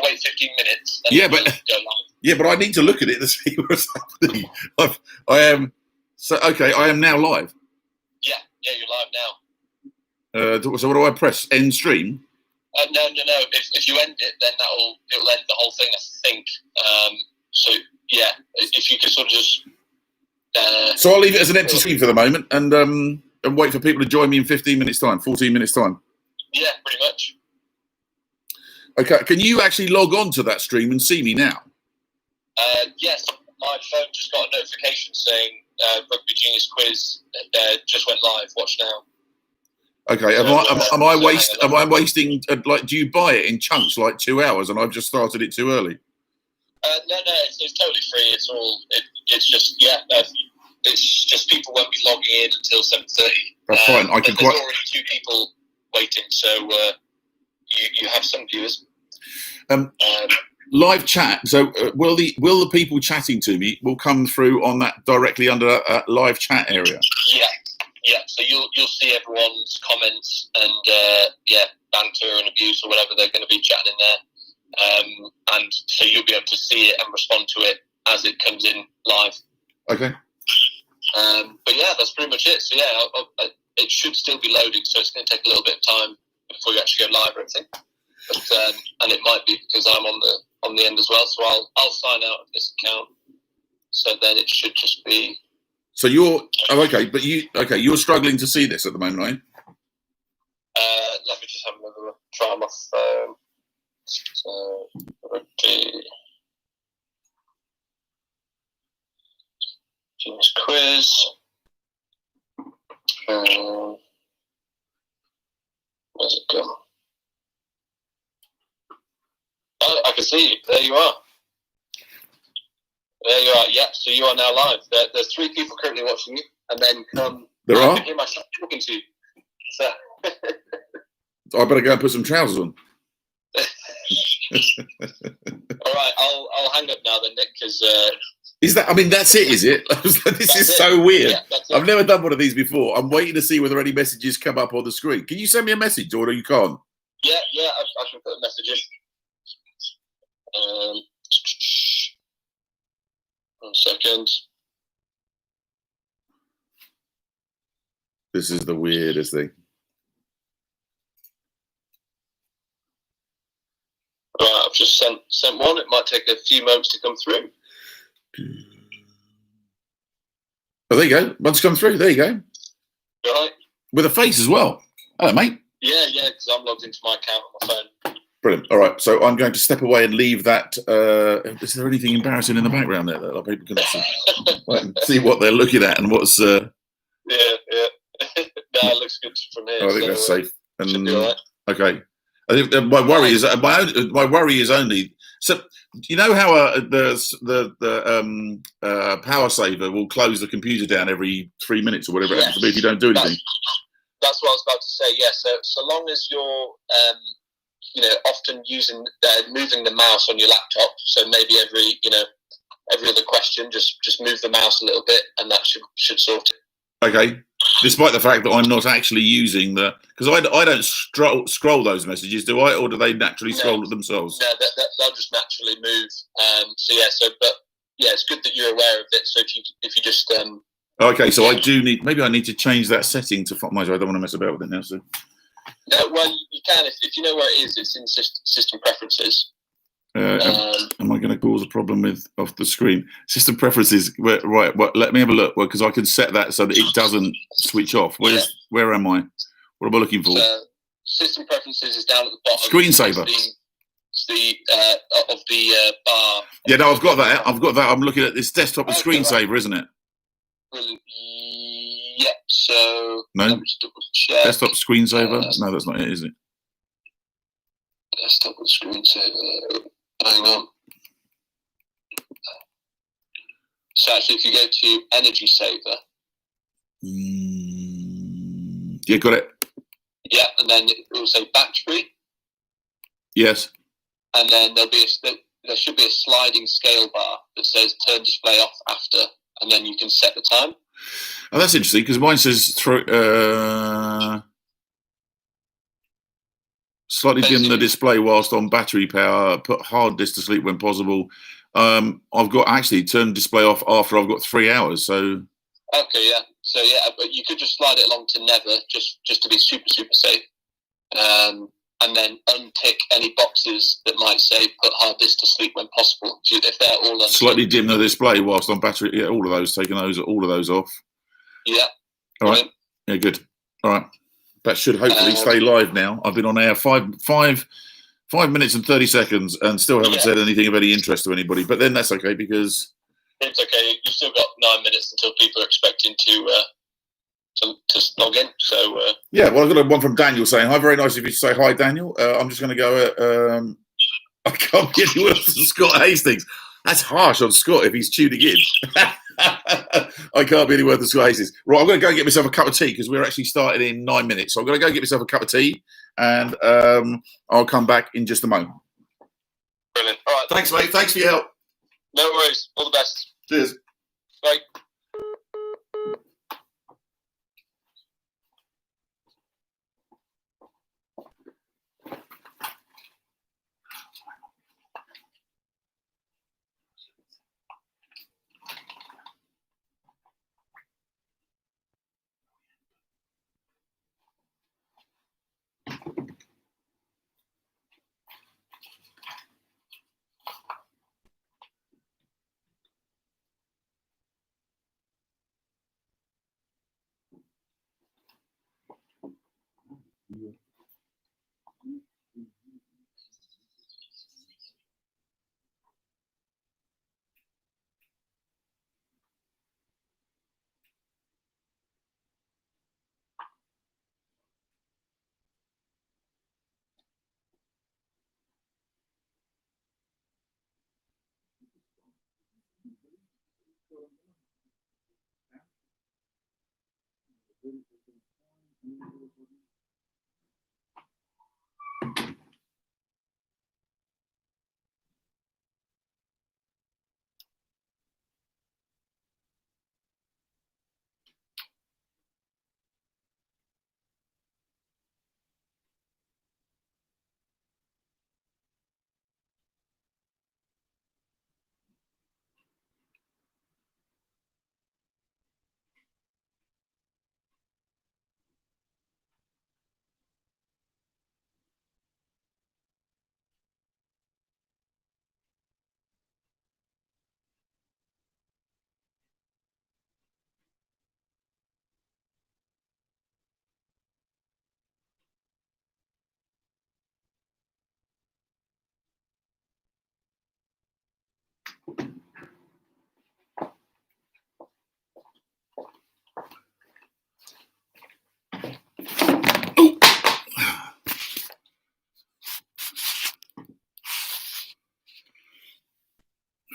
wait 15 minutes. Yeah, but go live. Yeah, but I need to look at it to see what's happening. I am now live. Yeah, you're live now. So what do I press? End stream? No. If you end it, then it'll end the whole thing, I think. So yeah, if you could sort of just. So I'll leave it as an empty screen for the moment, and wait for people to join me in 15 minutes time, 14 minutes time. Yeah, pretty much. Okay, can you actually log on to that stream and see me now? Yes, my phone just got a notification saying Rugby Genius Quiz just went live. Watch now. Okay, am I wasting? Like, do you buy it in chunks, like 2 hours, and I've just started it too early? No, it's totally free. It's all. It's just it's just people won't be logging in until 7:30. That's fine. There's already 2 people waiting, so you have some viewers. Live chat. So will the people chatting to me will come through on that directly under a live chat area? Yeah. So you'll see everyone's comments and banter and abuse or whatever they're going to be chatting in there, and so you'll be able to see it and respond to it as it comes in live. Okay. But yeah, that's pretty much it. So yeah, it should still be loading, so it's going to take a little bit of time before you actually go live or anything. But and it might be because I'm on the end as well, so I'll sign out of this account. So then it should just be. So you're you're struggling to see this at the moment, right? Let me just have another try on my phone. So Genius Quiz. Where's it gone? Oh, I can see you. There you are. Yeah, so you are now live. There's 3 people currently watching you, and then I can hear myself talking to you. So. I better go and put some trousers on. All right, I'll hang up now then, Nick, because. Is that? I mean, that's it, is it? This is so weird. Yeah, I've never done one of these before. I'm waiting to see whether any messages come up on the screen. Can you send me a message, or you can't? Yeah, I can put a message in. 1 second. This is the weirdest thing. Right, I've just sent one. It might take a few moments to come through. Oh, there you go. One's come through. There you go. Right. With a face as well. Hello, mate. Yeah, because I'm logged into my account on my phone. Brilliant. All right, so I'm going to step away and leave that. Is there anything embarrassing in the background there that people can see what they're looking at and what's? Yeah. No, it looks good from here. I think that's safe. And, should be all right. Okay. I think my worry is only so. You know how the power saver will close the computer down every 3 minutes or whatever it happens to be if you don't do anything. That's what I was about to say. Yeah. So long as you're often moving the mouse on your laptop. So maybe every other question, just move the mouse a little bit, and that should sort it. Okay. Despite the fact that I'm not actually using because I don't scroll those messages, do I, or do they naturally scroll themselves? No, they'll just naturally move. But it's good that you're aware of it. So if you just okay, so I need to change that setting to. I don't want to mess about with it now. So. No, well, you can if you know where it is. It's in system preferences. Am I going to cause a problem off the screen? System preferences. Right. Well, let me have a look. Well, because I can set that so that it doesn't switch off. Where am I? What am I looking for? System preferences is down at the bottom. Screensaver. It's the of the bar. Yeah, no, I've got that. I'm looking at this desktop with screensaver, isn't it? Brilliant. Yeah. So no. Desktop screensaver. No, that's not it, is it? Desktop with screensaver. Hang on. So actually, if you go to energy saver. Yeah, got it. Yeah, and then it will say battery. Yes. And then there should be a sliding scale bar that says turn display off after, and then you can set the time. Oh, that's interesting because mine says Slightly dim the display whilst on battery power. Put hard disk to sleep when possible. I've got actually turned display off after I've got 3 hours. So okay, yeah. So yeah, but you could just slide it along to never, just to be super safe. And then untick any boxes that might say put hard disk to sleep when possible. If they're all unticked. Slightly dim the display whilst on battery. Yeah, all of those. Taking all of those off. Yeah. All right. Yeah, good. All right. That should hopefully stay live now. I've been on air 5 minutes and 30 seconds and still haven't said anything of any interest to anybody. But then that's okay because it's okay. You've still got 9 minutes until people are expecting to log in. So yeah, well, I've got one from Daniel saying, "Hi, very nice of you to say hi, Daniel. I'm just going to go. I can't get any worse than Scott Hastings. That's harsh on Scott if he's tuning in. I can't be any worse than Scott Hastings. Right, I'm going to go and get myself a cup of tea because we're actually starting in 9 minutes. So I'm going to go get myself a cup of tea and I'll come back in just a moment. Brilliant. All right. Thanks, mate. Thanks for your help. No worries. All the best. Cheers. Bye.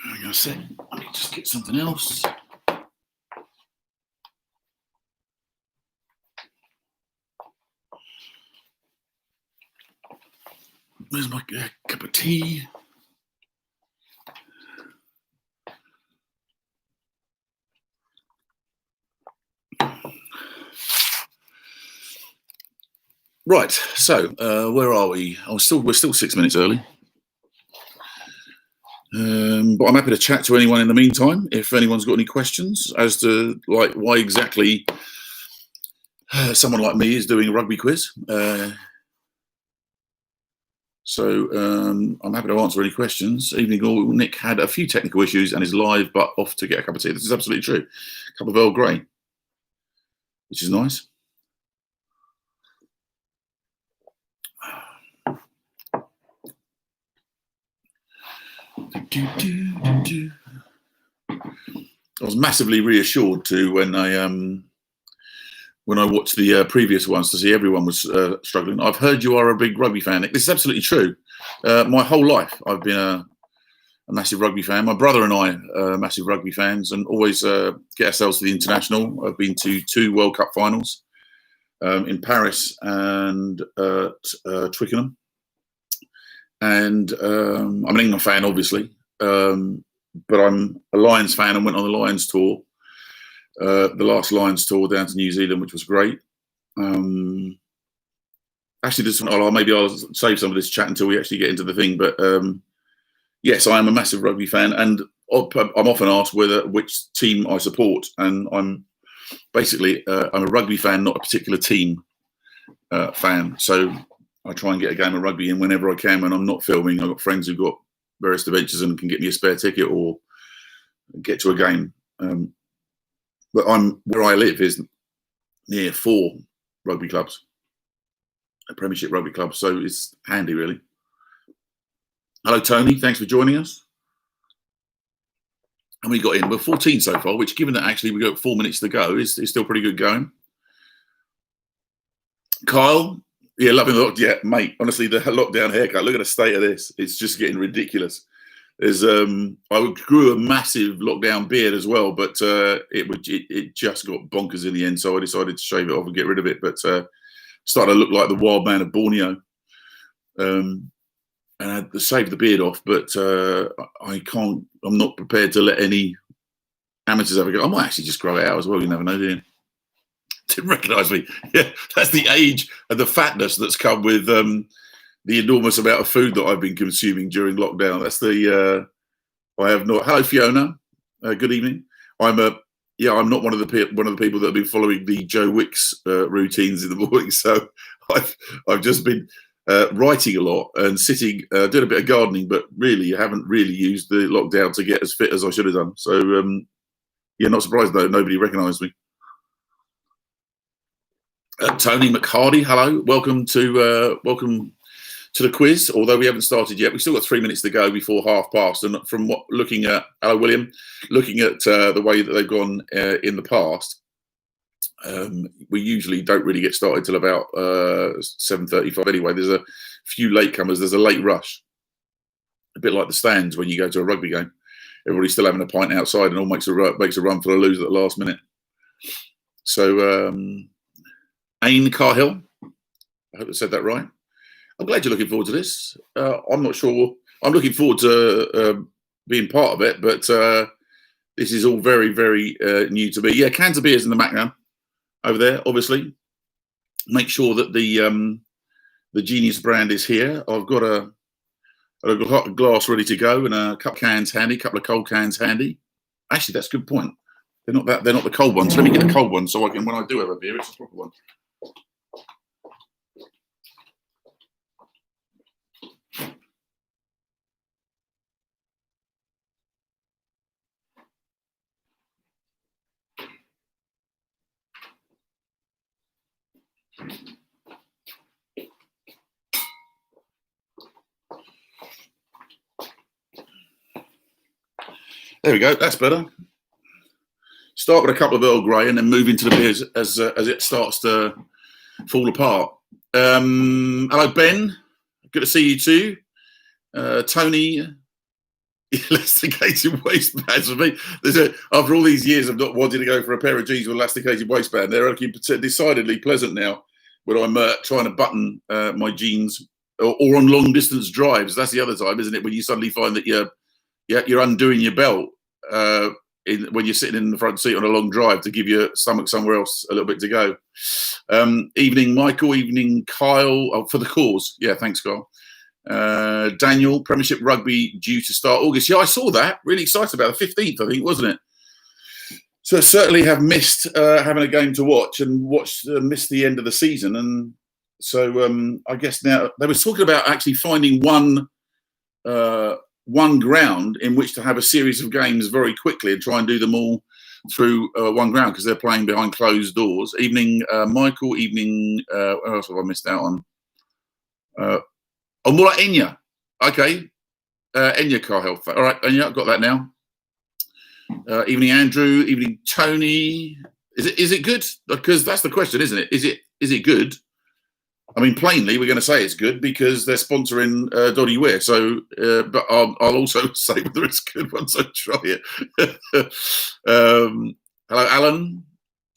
Hang on a sec. Let me just get something else. Where's my cup of tea? Right, so where are we? We're still 6 minutes early. But I'm happy to chat to anyone in the meantime if anyone's got any questions as to like why exactly someone like me is doing a rugby quiz. So I'm happy to answer any questions. Evening all. Nick had a few technical issues and is live but off to get a cup of tea. This is absolutely true. A cup of Earl Grey, which is nice. I was massively reassured too when I watched the previous ones to see everyone was struggling. I've heard you are a big rugby fan, Nick. This is absolutely true. My whole life I've been a massive rugby fan. My brother and I are massive rugby fans and always get ourselves to the international. I've been to 2 World Cup finals in Paris and at Twickenham. And I'm an England fan, obviously, but I'm a Lions fan and went on the Lions tour, the last Lions tour down to New Zealand, which was great. And actually, maybe I'll save some of this chat until we actually get into the thing. But yes, I am a massive rugby fan, and I'm often asked which team I support, and I'm basically I'm a rugby fan, not a particular team fan. So I try and get a game of rugby in whenever I can when I'm not filming. I've got friends who've got various adventures and can get me a spare ticket or get to a game. But where I live is near 4 rugby clubs, a Premiership rugby club, so it's handy, really. Hello, Tony. Thanks for joining us. And we got in. We're 14 so far, which, given that actually we got 4 minutes to go, is still pretty good going. Kyle, yeah, loving the lockdown. Yeah, mate, honestly, the lockdown haircut. Look at the state of this. It's just getting ridiculous. I grew a massive lockdown beard as well, but it just got bonkers in the end. So I decided to shave it off and get rid of it. But started to look like the wild man of Borneo. And I had to shave the beard off, but I'm not prepared to let any amateurs have a go. I might actually just grow it out as well. You never know, do you? Didn't recognise me. Yeah, that's the age and the fatness that's come with the enormous amount of food that I've been consuming during lockdown. That's I have not. Hello, Fiona. Good evening. I'm not one of the people that have been following the Joe Wicks routines in the morning. So I've just been writing a lot and sitting, doing a bit of gardening, but really I haven't really used the lockdown to get as fit as I should have done. So not surprised though, nobody recognised me. Tony McHardy, hello. Welcome to the quiz. Although we haven't started yet, we've still got 3 minutes to go before past. And from hello William, looking at the way that they've gone in the past, we usually don't really get started till about 7:35 anyway. There's a few latecomers. There's a late rush, a bit like the stands when you go to a rugby game. Everybody's still having a pint outside and all makes a run for the lose at the last minute. So Ain Carhill, I hope I said that right. I'm glad you're looking forward to this. I'm not sure. I'm looking forward to being part of it, but this is all very, very new to me. Yeah, cans of beers in the back now, over there, obviously. Make sure that the Genius brand is here. I've got a glass ready to go and a couple of cold cans handy. Actually, that's a good point. They're not the cold ones. Let me get the cold one so I can, when I do have a beer, it's a proper one. There we go. That's better. Start with a couple of Earl Grey and then move into the beers as it starts to fall apart. Hello, Ben. Good to see you too. Tony, elasticated waistbands for me. After all these years of not wanting to go for a pair of jeans with elasticated waistband, they're looking decidedly pleasant now when I'm trying to button my jeans or on long distance drives. That's the other time, isn't it? When you suddenly find that you're undoing your belt when you're sitting in the front seat on a long drive to give your stomach somewhere else a little bit to go. Evening, Michael. Evening, Kyle. Oh, for the cause. Yeah, thanks, Kyle. Daniel, Premiership Rugby due to start August. Yeah, I saw that. Really excited about the 15th, I think, wasn't it? So certainly have missed having a game to watch and missed the end of the season. And so I guess now they were talking about actually finding one ground in which to have a series of games very quickly and try and do them all through one ground because they're playing behind closed doors. Evening, Michael. Evening, what else have I missed out on? More like Enya. Okay. Enya Car Health. All right, Enya, I've got that now. Evening, Andrew. Evening, Tony. Is it good? Because that's the question, isn't it? Is it good? I mean, plainly, we're going to say it's good because they're sponsoring Doddie Weir. So, but I'll also say whether it's good once I try it. Hello, Alan.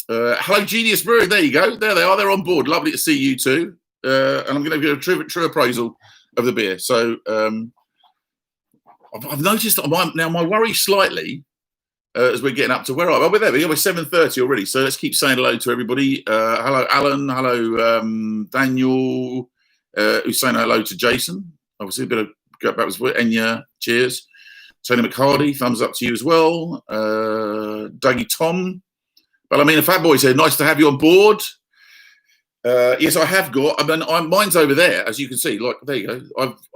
Hello, Genius Brewing. There you go. There they are. They're on board. Lovely to see you too. And I'm going to give a true appraisal of the beer. So I've noticed that my worry slightly as we're getting up to where are we? Oh, we're there. We're 7:30 already. So let's keep saying hello to everybody. Hello, Alan. Hello, Daniel. who's saying hello to Jason. Obviously, a bit of go back with Enya. Cheers. Tony McHardy, thumbs up to you as well. Dougie Tom. Ballamina Fat Boy said, nice to have you on board. Yes, I have got. I mean, mine's over there, as you can see. Like, there you go.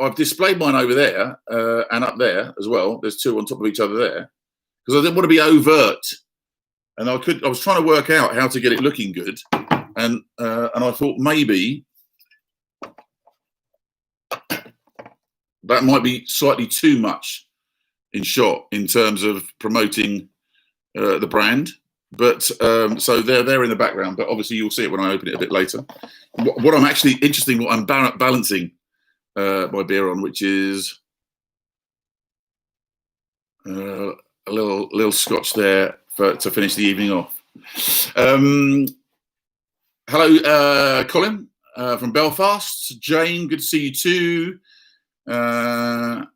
I've displayed mine over there and up there as well. There's two on top of each other there because I didn't want to be overt, and I was trying to work out how to get it looking good, and I thought maybe that might be slightly too much in shot in terms of promoting the brand. But so they're there in the background, but obviously you'll see it when I open it a bit later. What I'm actually interesting, what I'm balancing my beer on, which is a little scotch there to finish the evening off. Hello, Colin from Belfast. Jane, good to see you too. How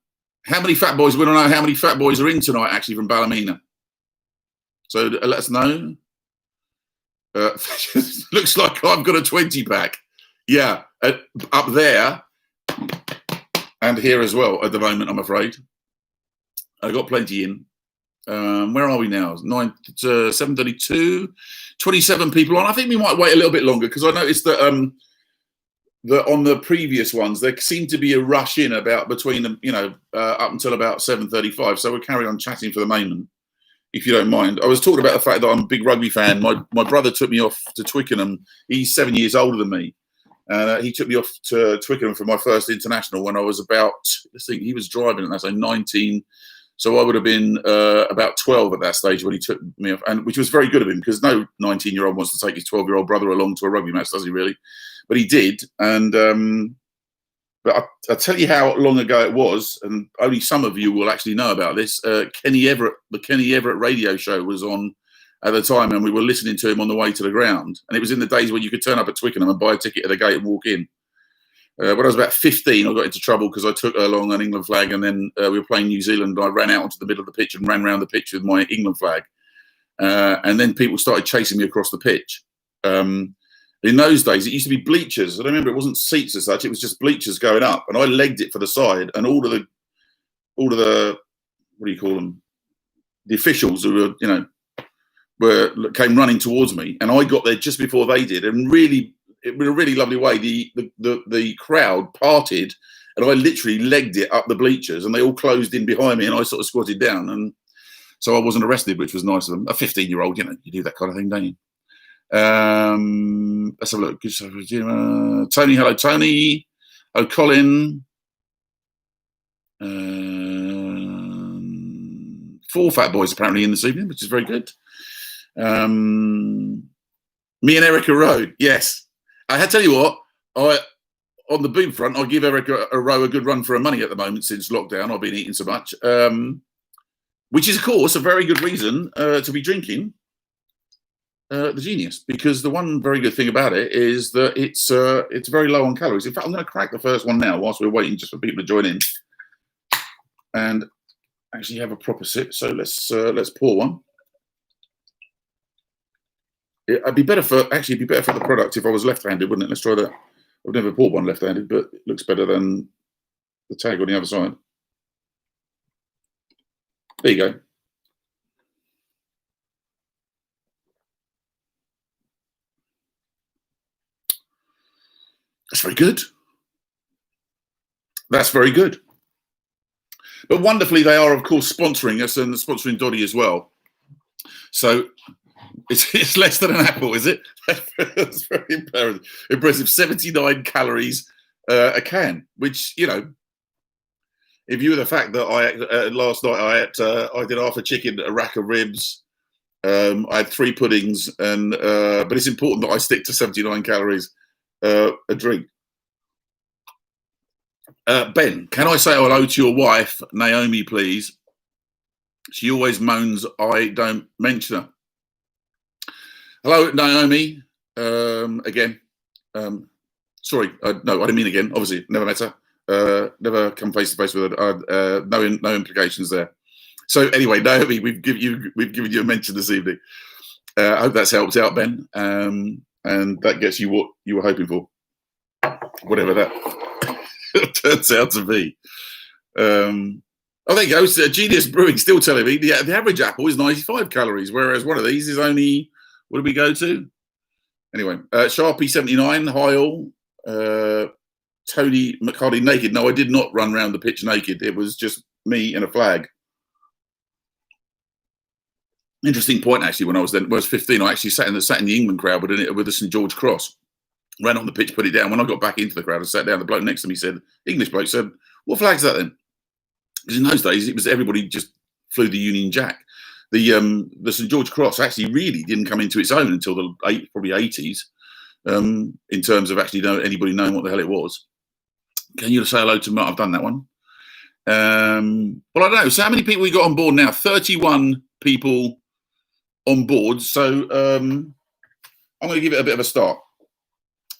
many fat boys? We don't know how many fat boys are in tonight, actually, from Ballymena. So let us know. Looks like I've got a 20-pack. Yeah, up there and here as well at the moment, I'm afraid. I've got plenty in. Where are we now? 7:32. 27 people on. I think we might wait a little bit longer because I noticed that on the previous ones, there seemed to be a rush in about between them, up until about 7:35. So we'll carry on chatting for the moment, if you don't mind. I was talking about the fact that I'm a big rugby fan. My brother took me off to Twickenham. He's 7 years older than me. He took me off to Twickenham for my first international when I was about, he was driving at that, so 19. So I would have been about 12 at that stage when he took me off, and which was very good of him because no 19-year-old wants to take his 12-year-old brother along to a rugby match, does he really? But he did. And but I'll tell you how long ago it was, and only some of you will actually know about this. Kenny Everett, the Kenny Everett radio show was on at the time, and we were listening to him on the way to the ground. And it was in the days when you could turn up at Twickenham and buy a ticket at the gate and walk in. When I was about 15, I got into trouble because I took along an England flag, and then we were playing New Zealand. I ran out onto the middle of the pitch and ran around the pitch with my England flag. And then people started chasing me across the pitch. In those days, it used to be bleachers. I remember it wasn't seats as such; it was just bleachers going up, and I legged it for the side. And all of the what do you call them? The officials who were came running towards me, and I got there just before they did. And really, in a really lovely way, the crowd parted, and I literally legged it up the bleachers, and they all closed in behind me, and I sort of squatted down, and so I wasn't arrested, which was nice of them. A 15-year-old, you do that kind of thing, don't you? Let's have a look. Tony, hello, Tony. Oh, Colin. 4 fat boys apparently in this evening, which is very good. Me and Erica Rowe, yes. I had to tell you what, on the boom front, I'll give Erica Rowe a good run for her money at the moment since lockdown. I've been eating so much, which is, of course, a very good reason to be drinking the Genius, because the one very good thing about it is that it's very low on calories. In fact, I'm going to crack the first one now whilst we're waiting just for people to join in and actually have a proper sip. So let's pour one. It'd be better for the product if I was left-handed, wouldn't it? Let's try that. I've never poured one left-handed, but it looks better than the tag on the other side. There you go. That's very good. That's very good. But wonderfully, they are, of course, sponsoring us and sponsoring Doddie as well. So it's less than an apple, is it? That's very impressive. 79 calories a can, which, in view of the fact that last night I did half a chicken, a rack of ribs, I had 3 puddings, and but it's important that I stick to 79 calories a drink. Ben, can I say hello to your wife, Naomi, please? She always moans I don't mention her. Hello, Naomi. Again. Sorry, no, I didn't mean again. Obviously, never met her. Never come face to face with her. No implications there. So anyway, Naomi, we've given you a mention this evening. I hope that's helped out, Ben, and that gets you what you were hoping for. whatever that turns out to be. Oh, there you go. So Genius Brewing still telling me the average apple is 95 calories, whereas one of these is only, what did we go to? Anyway, Sharpie 79, hi all. Tony McHardy naked. No, I did not run around the pitch naked. It was just me and a flag. Interesting point, actually. When I was 15, I actually sat in the England crowd with the St George Cross. Ran on the pitch, put it down. When I got back into the crowd, I sat down. The bloke next to me said, English bloke said, "What flag's that then?" Because in those days, it was everybody just flew the Union Jack. The St George Cross actually really didn't come into its own until the probably 80s, in terms of actually anybody knowing what the hell it was. Can you say hello to Mark? I've done that one. Well, I don't know. So how many people we got on board now? 31 people on board. So I'm going to give it a bit of a start.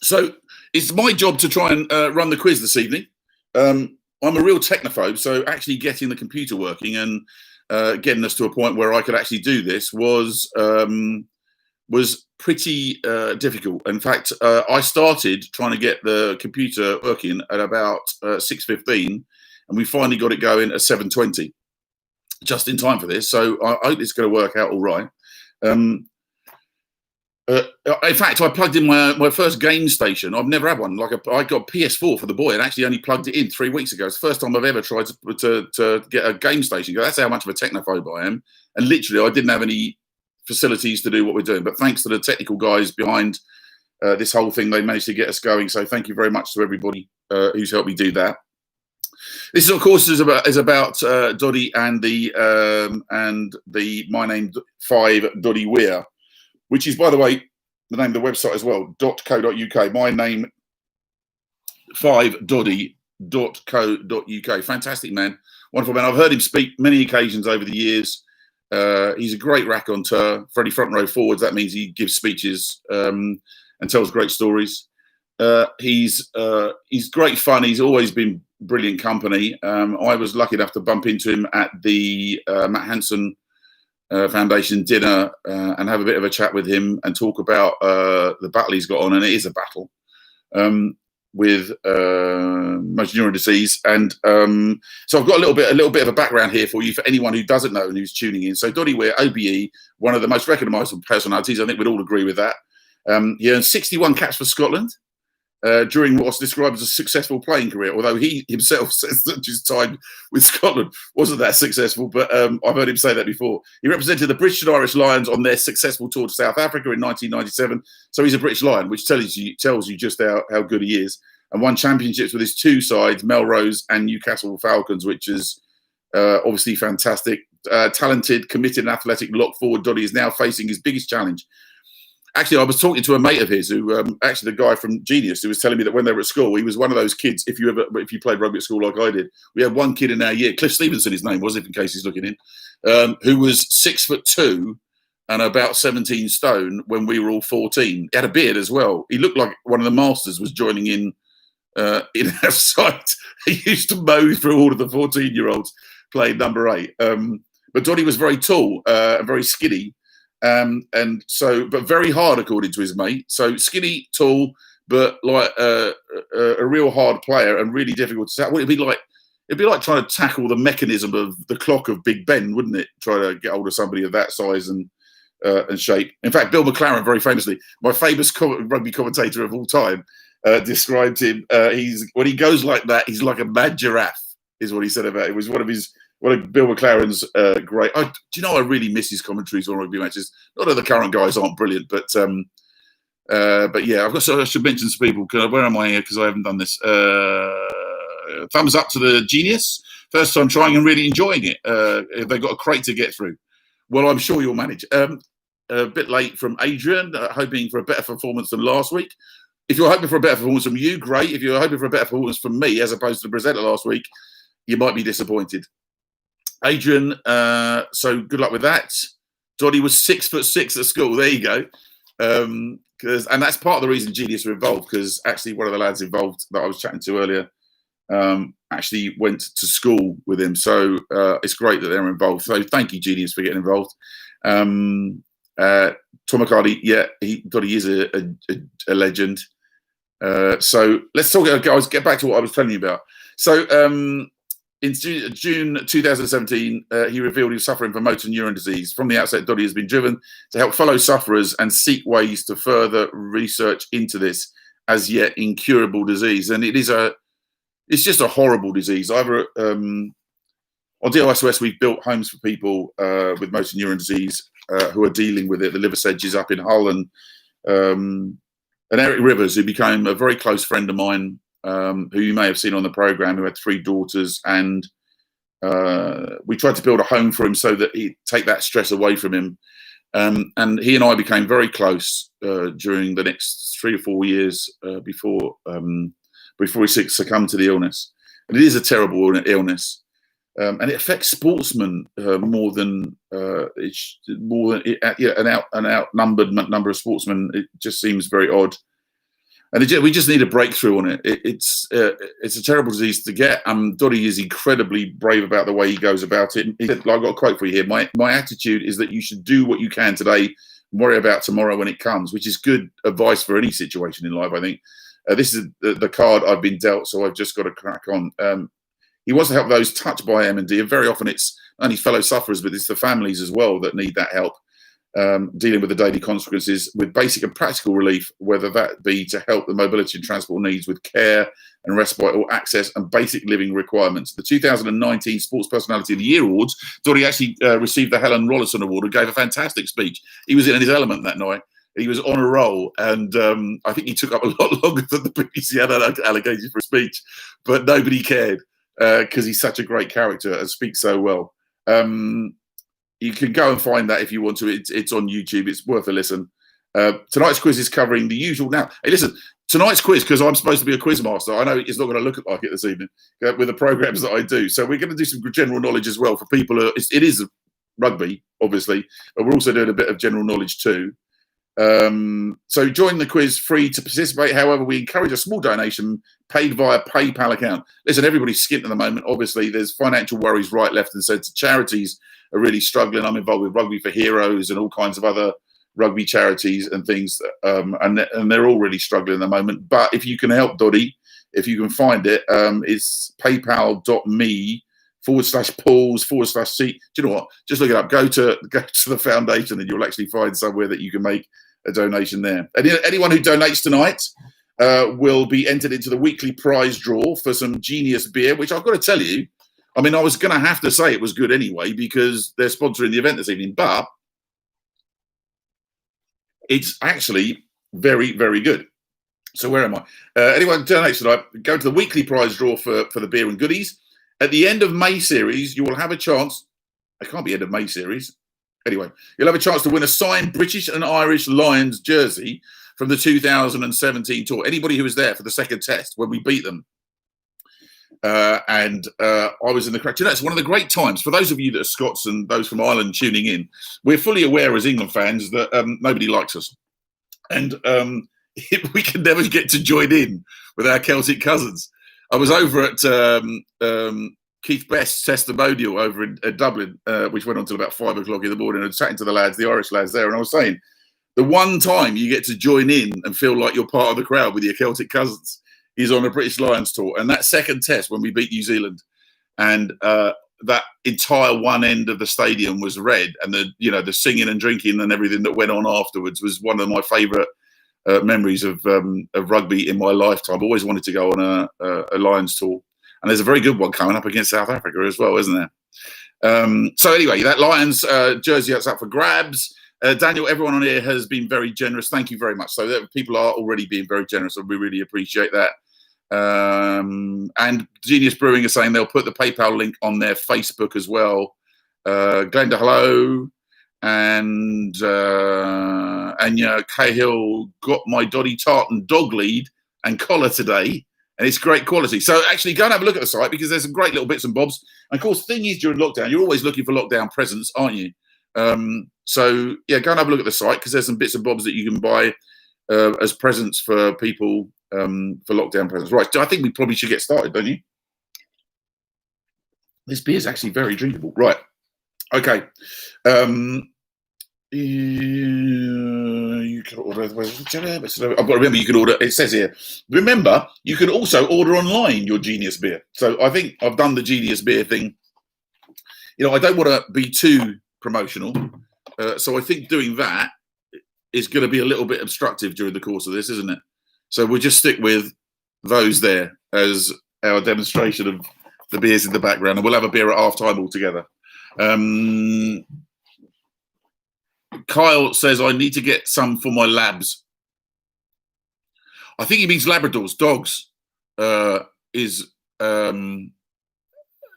So it's my job to try and run the quiz this evening. I'm a real technophobe, so actually getting the computer working and getting us to a point where I could actually do this was pretty difficult. In fact, I started trying to get the computer working at about 6:15, and we finally got it going at 7:20, just in time for this. So I hope it's going to work out all right. In fact, I plugged in my first game station. I've never had one. I got PS4 for the boy and actually only plugged it in 3 weeks ago. It's the first time I've ever tried to get a game station. That's how much of a technophobe I am. And literally, I didn't have any facilities to do what we're doing. But thanks to the technical guys behind this whole thing, they managed to get us going. So thank you very much to everybody who's helped me do that. This, of course, is about Doddie and the My Name'5 Doddie Weir, which is, by the way, the name of the website as well, .co.uk, My Name'5 Doddie.co.uk. Fantastic man, wonderful man. I've heard him speak many occasions over the years. He's a great raconteur. For any front row forwards, that means he gives speeches and tells great stories. He's great fun. He's always been brilliant company. I was lucky enough to bump into him at the Matt Hanson Foundation dinner and have a bit of a chat with him and talk about the battle he's got on, and it is a battle with motor neuron disease. And so I've got a little bit of a background here for you for anyone who doesn't know and who's tuning in. So Doddie Weir OBE, one of the most recognisable personalities. I think we'd all agree with that. He earned 61 caps for Scotland during what's described as a successful playing career, although he himself says that his time with Scotland wasn't that successful, but I've heard him say that before. He represented the British and Irish Lions on their successful tour to South Africa in 1997, so he's a British Lion, which tells you just how good he is, and won championships with his two sides, Melrose and Newcastle Falcons, which is obviously fantastic. Talented, committed and athletic lock forward, Doddie is now facing his biggest challenge. Actually, I was talking to a mate of his who, actually the guy from Genius, who was telling me that when they were at school, he was one of those kids, if you played rugby at school like I did, we had one kid in our year, Cliff Stevenson his name was, if in case he's looking in, who was 6'2" and about 17 stone when we were all 14. He had a beard as well. He looked like one of the masters was joining in our side. He used to mow through all of the 14-year-olds playing number 8. But Doddie was very tall and very skinny. And so, but very hard according to his mate. So skinny, tall, but like a real hard player and really difficult to tackle. It'd be like trying to tackle the mechanism of the clock of Big Ben, wouldn't it? Try to get hold of somebody of that size and shape. In fact, Bill McLaren, very famously, my famous rugby commentator of all time, described him. When he goes like that, he's like a mad giraffe, is what he said about it. It was one of Bill McLaren's great. Do you know I really miss his commentaries on rugby matches? Not that the current guys aren't brilliant, but yeah, I should mention some people. Where am I here? Because I haven't done this. Thumbs up to the Genius. First time trying and really enjoying it. They've got a crate to get through. Well, I'm sure you'll manage. A bit late from Adrian, hoping for a better performance than last week. If you're hoping for a better performance from you, great. If you're hoping for a better performance from me, as opposed to the presenter last week, you might be disappointed. Adrian, so good luck with that. Doddie was 6'6" at school. There you go. And that's part of the reason Genius were involved, because actually one of the lads involved that I was chatting to earlier actually went to school with him. So it's great that they're involved. So thank you, Genius, for getting involved. Tom McCarty, yeah, Doddie is a legend. So let's talk, guys. Get back to what I was telling you about. So in June 2017, he revealed he was suffering from motor neuron disease. From the outset, Doddie has been driven to help fellow sufferers and seek ways to further research into this as yet incurable disease. And it's just a horrible disease. On DOSOS, we've built homes for people with motor neuron disease who are dealing with it. The Liver Sedges up in Hull, and Eric Rivers, who became a very close friend of mine, who you may have seen on the program, who had 3 daughters, and we tried to build a home for him so that he'd take that stress away from him. And he and I became very close during the next 3 or 4 years before he succumbed to the illness. And it is a terrible illness, and it affects sportsmen more than an outnumbered number of sportsmen. It just seems very odd. And we just need a breakthrough on it. It's a terrible disease to get. Doddie is incredibly brave about the way he goes about it. He said, I've got a quote for you here. My attitude is that you should do what you can today and worry about tomorrow when it comes, which is good advice for any situation in life, I think. This is the card I've been dealt, so I've just got to crack on. He wants to help those touched by M&D, and very often it's not only fellow sufferers, but it's the families as well that need that help. Dealing with the daily consequences with basic and practical relief, whether that be to help the mobility and transport needs with care and respite, or access and basic living requirements. The 2019 Sports Personality of the Year Awards, Doddie actually received the Helen Rollison Award and gave a fantastic speech. He was in his element that night. He was on a roll, and I think he took up a lot longer than the BBC had allocated for a speech, but nobody cared because he's such a great character and speaks so well. You can go and find that if you want to. It's on YouTube. It's worth a listen. Tonight's quiz is covering the usual. Now, hey, listen, tonight's quiz, because I'm supposed to be a quiz master, I know it's not going to look like it this evening with the programs that I do. So we're going to do some general knowledge as well for people. It is rugby, obviously, but we're also doing a bit of general knowledge too. So join the quiz free to participate. However, we encourage a small donation paid via PayPal account. Listen, everybody's skint at the moment. Obviously, there's financial worries right, left, and centre. Charities are really struggling. I'm involved with Rugby for Heroes and all kinds of other rugby charities and things, and they're all really struggling at the moment. But if you can help Doddie, if you can find it, it's paypal.me/pools/seat. Do you know what? Just look it up. Go to the foundation, and you'll actually find somewhere that you can make a donation there. Anyone who donates tonight will be entered into the weekly prize draw for some Genius beer, which I've got to tell you, I mean, I was going to have to say it was good anyway because they're sponsoring the event this evening, but it's actually very, very good. So where am I? Anyone who donates tonight, go to the weekly prize draw for the beer and goodies. At the end of May series, you will have a chance. It can't be end of May series. Anyway, you'll have a chance to win a signed British and Irish Lions jersey from the 2017 tour. Anybody who was there for the second test when we beat them. I was in the crowd. You know, it's one of the great times for those of you that are Scots and those from Ireland tuning in. We're fully aware as England fans that nobody likes us. And we can never get to join in with our Celtic cousins. I was over at Keith Best's testimonial over in Dublin, which went on till about 5 o'clock in the morning, and chatting to the lads, the Irish lads there. And I was saying, the one time you get to join in and feel like you're part of the crowd with your Celtic cousins is on a British Lions tour. And that second test when we beat New Zealand, and that entire one end of the stadium was red, and the singing and drinking and everything that went on afterwards was one of my favourite memories of rugby in my lifetime. I've always wanted to go on a Lions tour. And there's a very good one coming up against South Africa as well, isn't there? So anyway, that Lions jersey that's up for grabs. Daniel, everyone on here has been very generous. Thank you very much. So people are already being very generous, and we really appreciate that. And Genius Brewing is saying they'll put the PayPal link on their Facebook as well. Glenda, hello. And Anya Cahill got my Doddie tartan dog lead and collar today. And it's great quality. So actually go and have a look at the site because there's some great little bits and bobs. And of course, the thing is, during lockdown, you're always looking for lockdown presents, aren't you? So yeah, go and have a look at the site because there's some bits and bobs that you can buy as presents for people for lockdown presents. Right, I think we probably should get started, don't you? This beer is actually very drinkable. Right, okay. You can order. I've got to remember. You can order. It says here. Remember, you can also order online your Genius beer. So I think I've done the Genius beer thing. I don't want to be too promotional. So I think doing that is going to be a little bit obstructive during the course of this, isn't it? So we'll just stick with those there as our demonstration of the beers in the background, and we'll have a beer at half time altogether. Kyle says, I need to get some for my labs. I think he means Labradors, dogs.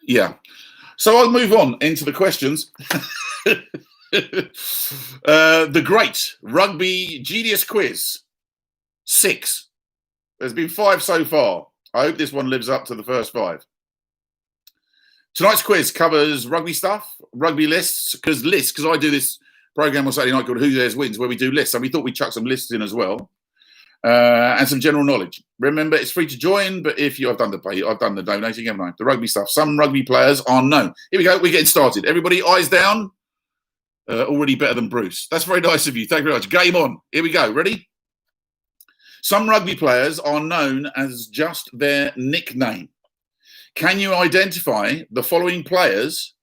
Yeah. So I'll move on into the questions. The great Rugby Genius Quiz 6. There's been 5 so far. I hope this one lives up to the first 5. Tonight's quiz covers rugby stuff, rugby lists, because I do this program on Saturday night called Who Dares Wins, where we do lists, and we thought we'd chuck some lists in as well, and some general knowledge. Remember, it's free to join, but if you, I've done the donating, haven't I? The rugby stuff. Some rugby players are known. Here we go. We're getting started. Everybody, eyes down. Already better than Bruce. That's very nice of you. Thank you very much. Game on. Here we go. Ready? Some rugby players are known as just their nickname. Can you identify the following players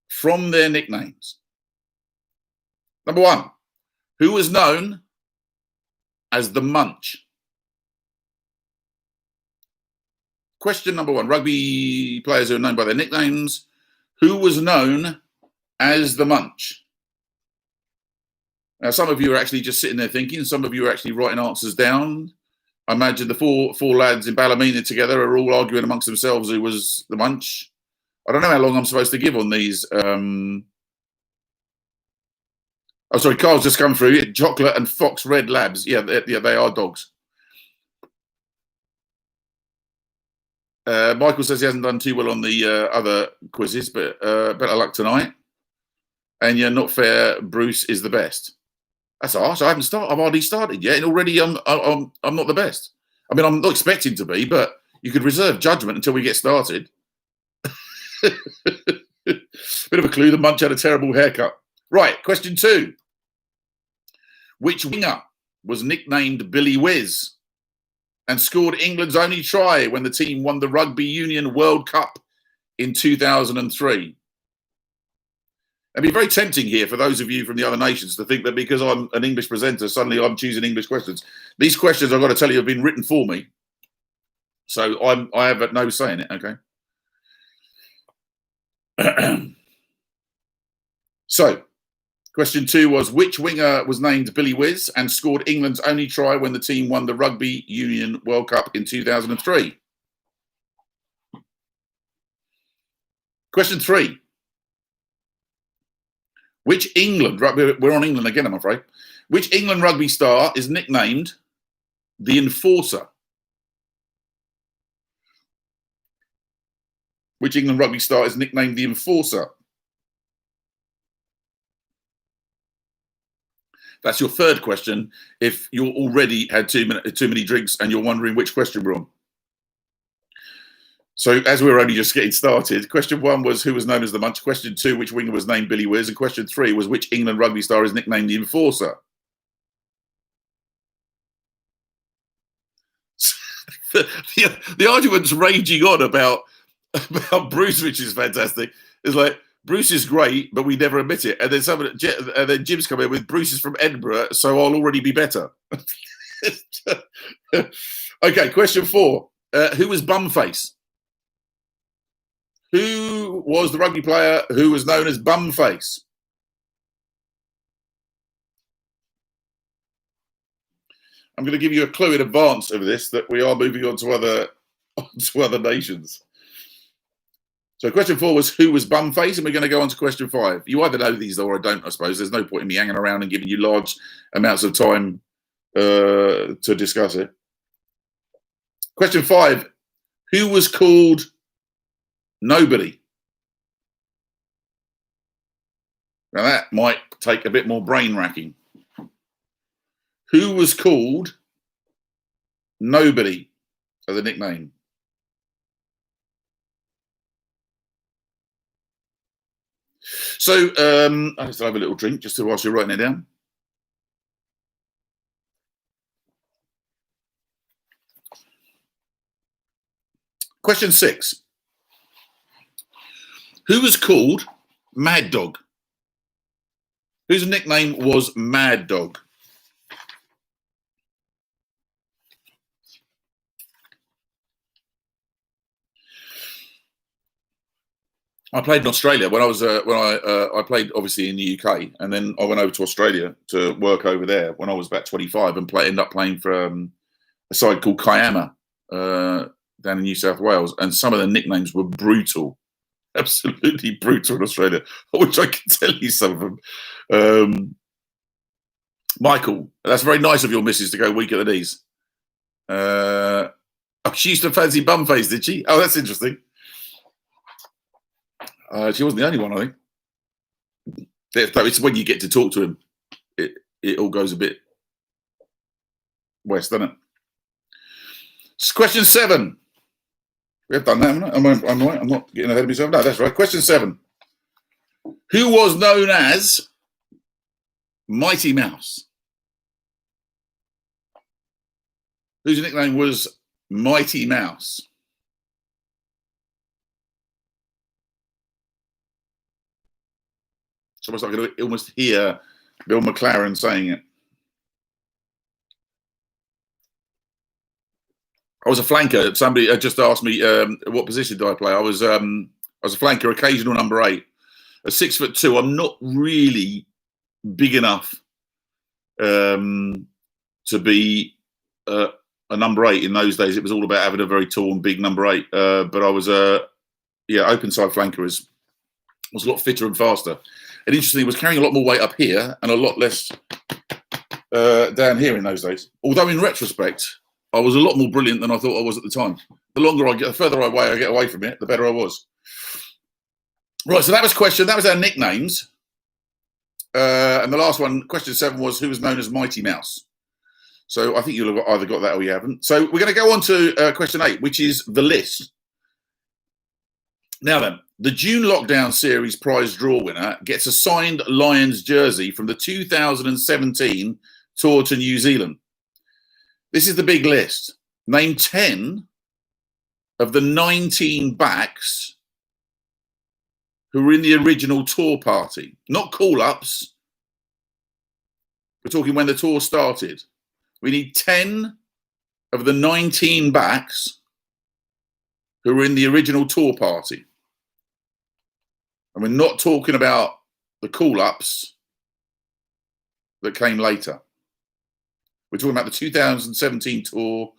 from their nicknames? Number 1, who was known as the Munch? Question number 1, rugby players who are known by their nicknames. Who was known as the Munch? Now, some of you are actually just sitting there thinking. Some of you are actually writing answers down. I imagine the four lads in Ballymena together are all arguing amongst themselves who was the Munch. I don't know how long I'm supposed to give on these. Oh, sorry, Carl's just come through. Chocolate and Fox Red Labs. Yeah, they are dogs. Michael says he hasn't done too well on the other quizzes, but better luck tonight. And you're not fair. Bruce is the best. That's harsh. I haven't started. I've hardly started yet, and already I'm not the best. I mean, I'm not expecting to be, but you could reserve judgment until we get started. Bit of a clue. The Munch had a terrible haircut. Right. Question 2. Which winger was nicknamed Billy Whiz and scored England's only try when the team won the Rugby Union World Cup in 2003? It'd be very tempting here for those of you from the other nations to think that because I'm an English presenter, suddenly I'm choosing English questions. These questions, I've got to tell you, have been written for me. So I have no say in it, okay? So, question 2 was, which winger was named Billy Whiz and scored England's only try when the team won the Rugby Union World Cup in 2003? Question 3. Which England, we're on England again, I'm afraid. Which England rugby star is nicknamed the Enforcer? Which England rugby star is nicknamed the Enforcer? That's your third question. If you already had too many drinks and you're wondering which question we're on. So as we're only just getting started, question 1 was who was known as the Munch. Question 2, which winger was named Billy Whiz? And question 3 was which England rugby star is nicknamed the Enforcer? The argument's raging on about Bruce, which is fantastic. It's like, Bruce is great, but we never admit it. And then Jim's come in with Bruce is from Edinburgh, so I'll already be better. Okay, question 4. Who was Bumface? Who was the rugby player who was known as Bumface? I'm going to give you a clue in advance of this that we are moving on to other nations. So question 4 was who was Bumface, and we're going to go on to question 5. You either know these or I don't, I suppose. There's no point in me hanging around and giving you large amounts of time to discuss it. Question 5, who was called Nobody? Now that might take a bit more brain racking. Who was called Nobody as a nickname? So I just have a little drink just whilst you're writing it down. Question 6. Who was called Mad Dog? Whose nickname was Mad Dog? I played in Australia when I was I played obviously in the UK, and then I went over to Australia to work over there when I was about 25, and ended up playing for a side called Kiama down in New South Wales, and some of the nicknames were brutal, absolutely brutal in Australia. I wish I could tell you some of them. Michael, that's very nice of your missus to go weak at the knees. Oh, she used to fancy Bumface, did she? Oh, that's interesting. She wasn't the only one, I think. It's when you get to talk to him, it all goes a bit west, doesn't it? Question 7. We have done that, haven't I? I'm right. I'm not getting ahead of myself. No, that's right. Question 7. Who was known as Mighty Mouse? Whose nickname was Mighty Mouse? It's almost like I could almost hear Bill McLaren saying it. I was a flanker. Somebody just asked me what position do I play. I was a flanker, occasional number 8. At 6'2", I'm not really big enough to be a number 8 in those days. It was all about having a very tall and big number 8. But I was open side flanker. Was a lot fitter and faster. And interestingly, was carrying a lot more weight up here and a lot less down here in those days. Although in retrospect, I was a lot more brilliant than I thought I was at the time. The further I get away from it, the better I was. Right, so that was our nicknames. And the last one, question 7, was who was known as Mighty Mouse. So I think you'll have either got that or you haven't. So we're going to go on to question 8, which is the list. Now then, the June Lockdown Series prize draw winner gets a signed Lions jersey from the 2017 tour to New Zealand. This is the big list. Name 10 of the 19 backs who were in the original tour party. Not call-ups. We're talking when the tour started. We need 10 of the 19 backs who were in the original tour party. And we're not talking about the call-ups that came later. We're talking about the 2017 tour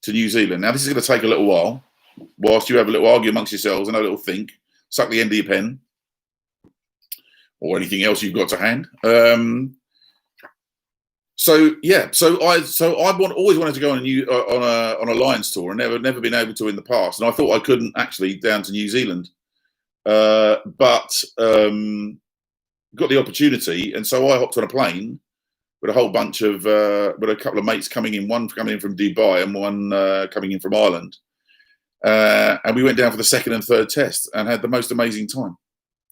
to New Zealand. Now, this is going to take a little while, whilst you have a little argue amongst yourselves and a little think, suck the end of your pen, or anything else you've got to hand. So I always wanted to go on a Lions tour, and never been able to in the past. And I thought I couldn't actually down to New Zealand, but got the opportunity, and so I hopped on a plane with a whole bunch of with a couple of mates coming in, one coming in from Dubai and one coming in from Ireland, and we went down for the second and third test and had the most amazing time.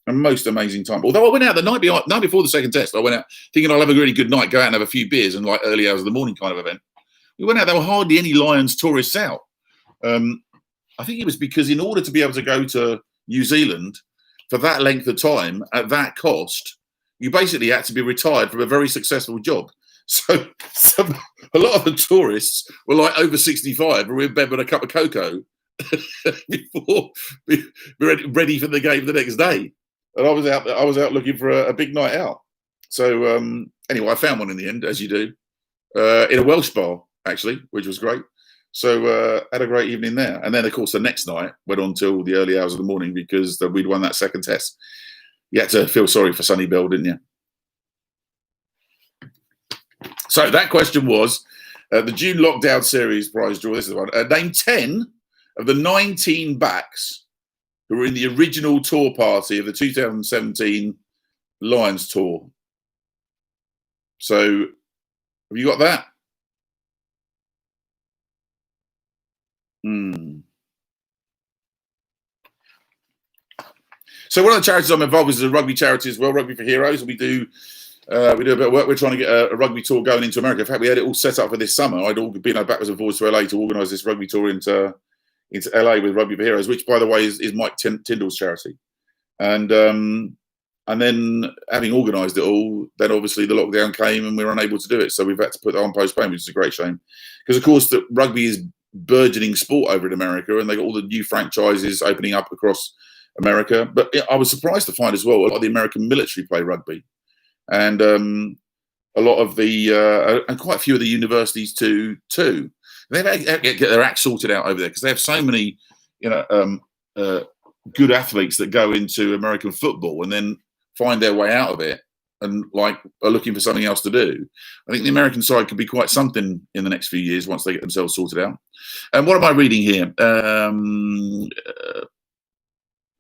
Although I went out the night before the second test, I went out thinking I'll have a really good night, go out and have a few beers and like early hours of the morning kind of event. We went out, there were hardly any Lions tourists out. I think it was because in order to be able to go to New Zealand for that length of time at that cost, you basically had to be retired from a very successful job. So a lot of the tourists were like over 65 and were in bed with a cup of cocoa before ready for the game the next day. And I was out looking for a big night out. So anyway, I found one in the end, as you do, in a Welsh bar actually, which was great. So had a great evening there. And then of course the next night went on till the early hours of the morning because we'd won that second test. You had to feel sorry for Sonny Bill, didn't you? So that question was the June Lockdown Series prize draw. This is the one. Name 10 of the 19 backs who were in the original tour party of the 2017 Lions tour. So have you got that? So one of the charities I'm involved with is a rugby charity as well, Rugby for Heroes. We do a bit of work. We're trying to get a rugby tour going into America. In fact, we had it all set up for this summer. I'd all been backwards and forwards to LA to organise this rugby tour into LA with Rugby for Heroes, which, by the way, is Mike Tyndall's charity. And then having organised it all, then obviously the lockdown came and we were unable to do it. So we've had to put that on postpone, which is a great shame. Because, of course, the rugby is burgeoning sport over in America, and they got all the new franchises opening up across America. But I was surprised to find as well, a lot of the American military play rugby. And a lot of the, and quite a few of the universities too. They have to get their act sorted out over there because they have so many, good athletes that go into American football and then find their way out of it and are looking for something else to do. I think the American side could be quite something in the next few years once they get themselves sorted out. And what am I reading here?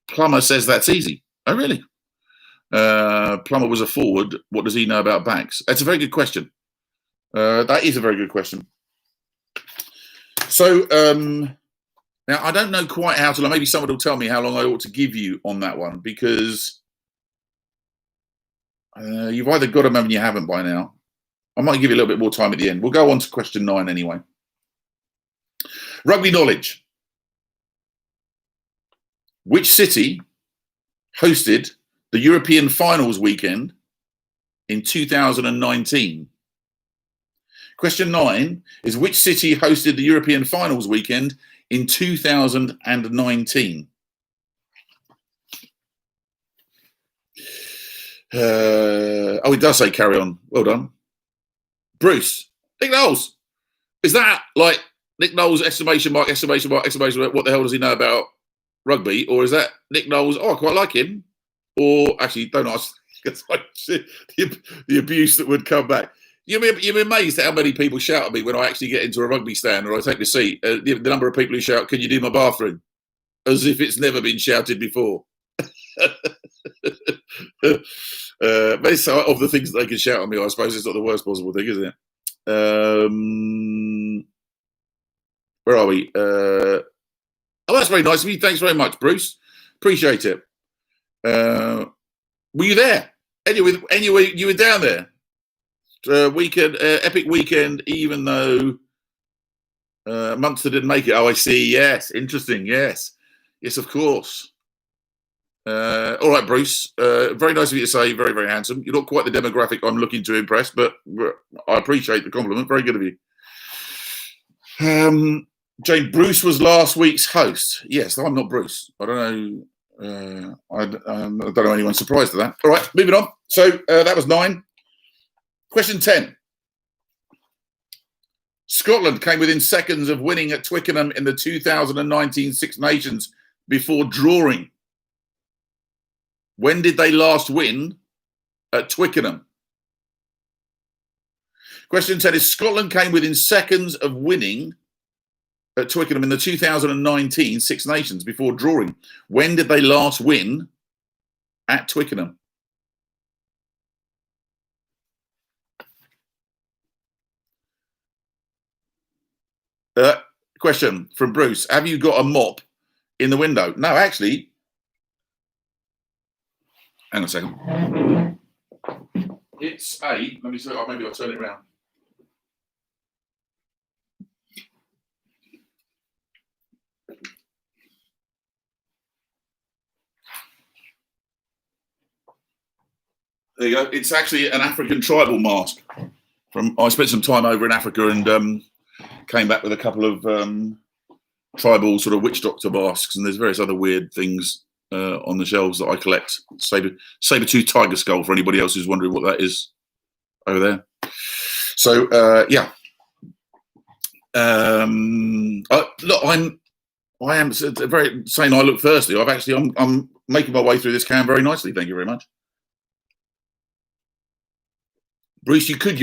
Plummer says that's easy. Oh, really? Plummer was a forward. What does he know about backs? That's a very good question. That is a very good question. So now I don't know quite how to. Maybe someone will tell me how long I ought to give you on that one, because you've either got them and you haven't by now. I might give you a little bit more time at the end. We'll go on to question 9 anyway. Rugby knowledge. Which city hosted the European finals weekend in 2019? Question 9 is which city hosted the European finals weekend in 2019? It does say carry on. Well done. Bruce. Nick Knowles. Is that like Nick Knowles, exclamation mark, exclamation mark, exclamation mark, what the hell does he know about rugby? Or is that Nick Knowles, I quite like him? Or actually, don't ask. The abuse that would come back. You'll be amazed at how many people shout at me when I actually get into a rugby stand or I take a seat. The number of people who shout, "Can you do my bathroom?" As if it's never been shouted before. But it's of the things that they can shout at me, I suppose it's not the worst possible thing, is it? Where are we? Oh, that's very nice of you. Thanks very much, Bruce. Appreciate it. Were you there? Anyway, you were down there. Weekend, epic weekend, even though Munster didn't make it. Oh, I see. Yes, interesting. Yes, of course. All right, Bruce. Very nice of you to say. Very, very handsome. You're not quite the demographic I'm looking to impress, but I appreciate the compliment. Very good of you. Jane, Bruce was last week's host. Yes, I'm not Bruce. I don't know. I don't know anyone surprised at that. All right, moving on. So that was 9. Question 10. Scotland came within seconds of winning at Twickenham in the 2019 Six Nations before drawing. When did they last win at Twickenham? Question 10 is Scotland came within seconds of winning at Twickenham in the 2019 Six Nations before drawing. When did they last win at Twickenham? Question from Bruce. Have you got a mop in the window? No, actually. Hang on a second. It's let me see. Maybe I'll turn it around. There you go. It's actually an African tribal mask. I spent some time over in Africa and came back with a couple of tribal sort of witch doctor masks, and there's various other weird things on the shelves that I collect. Saber-tooth tiger skull for anybody else who's wondering what that is over there. So yeah. Look, I am very saying I look thirsty. I'm making my way through this can very nicely. Thank you very much. Bruce, you could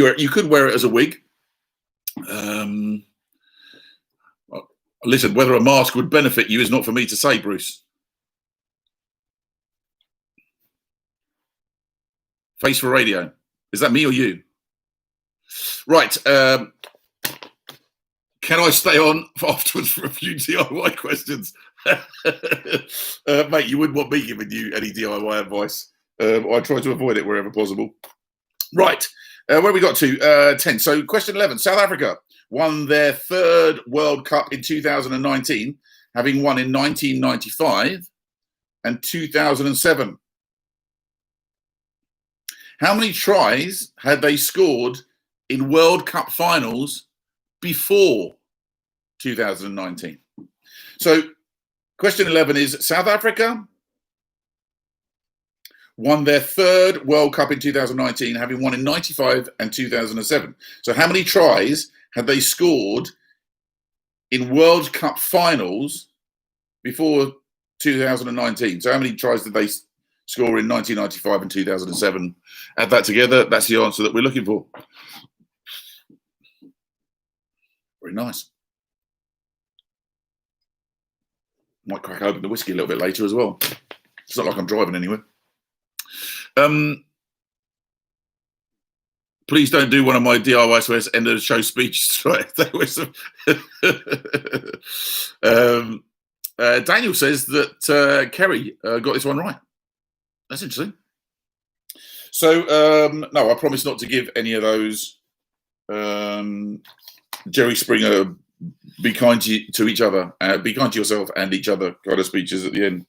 wear it as a wig. Listen, whether a mask would benefit you is not for me to say, Bruce. Face for radio. Is that me or you? Right. Can I stay on afterwards for a few DIY questions? Mate, you wouldn't want me giving you any DIY advice. I try to avoid it wherever possible. Right, where we got to? 10. So question 11. South Africa won their third World Cup in 2019, having won in 1995 and 2007. How many tries had they scored in World Cup finals before 2019? So question 11 is South Africa won their third World Cup in 2019, having won in 95 and 2007. So how many tries had they scored in World Cup finals before 2019? So how many tries did they score in 1995 and 2007? Add that together. That's the answer that we're looking for. Very nice. Might crack open the whiskey a little bit later as well. It's not like I'm driving anywhere. Please don't do one of my DIY end of the show speeches. Right? Daniel says that Kerry got this one right. That's interesting. So, no, I promise not to give any of those Jerry Springer, be kind to each other, be kind to yourself and each other kind of speeches at the end.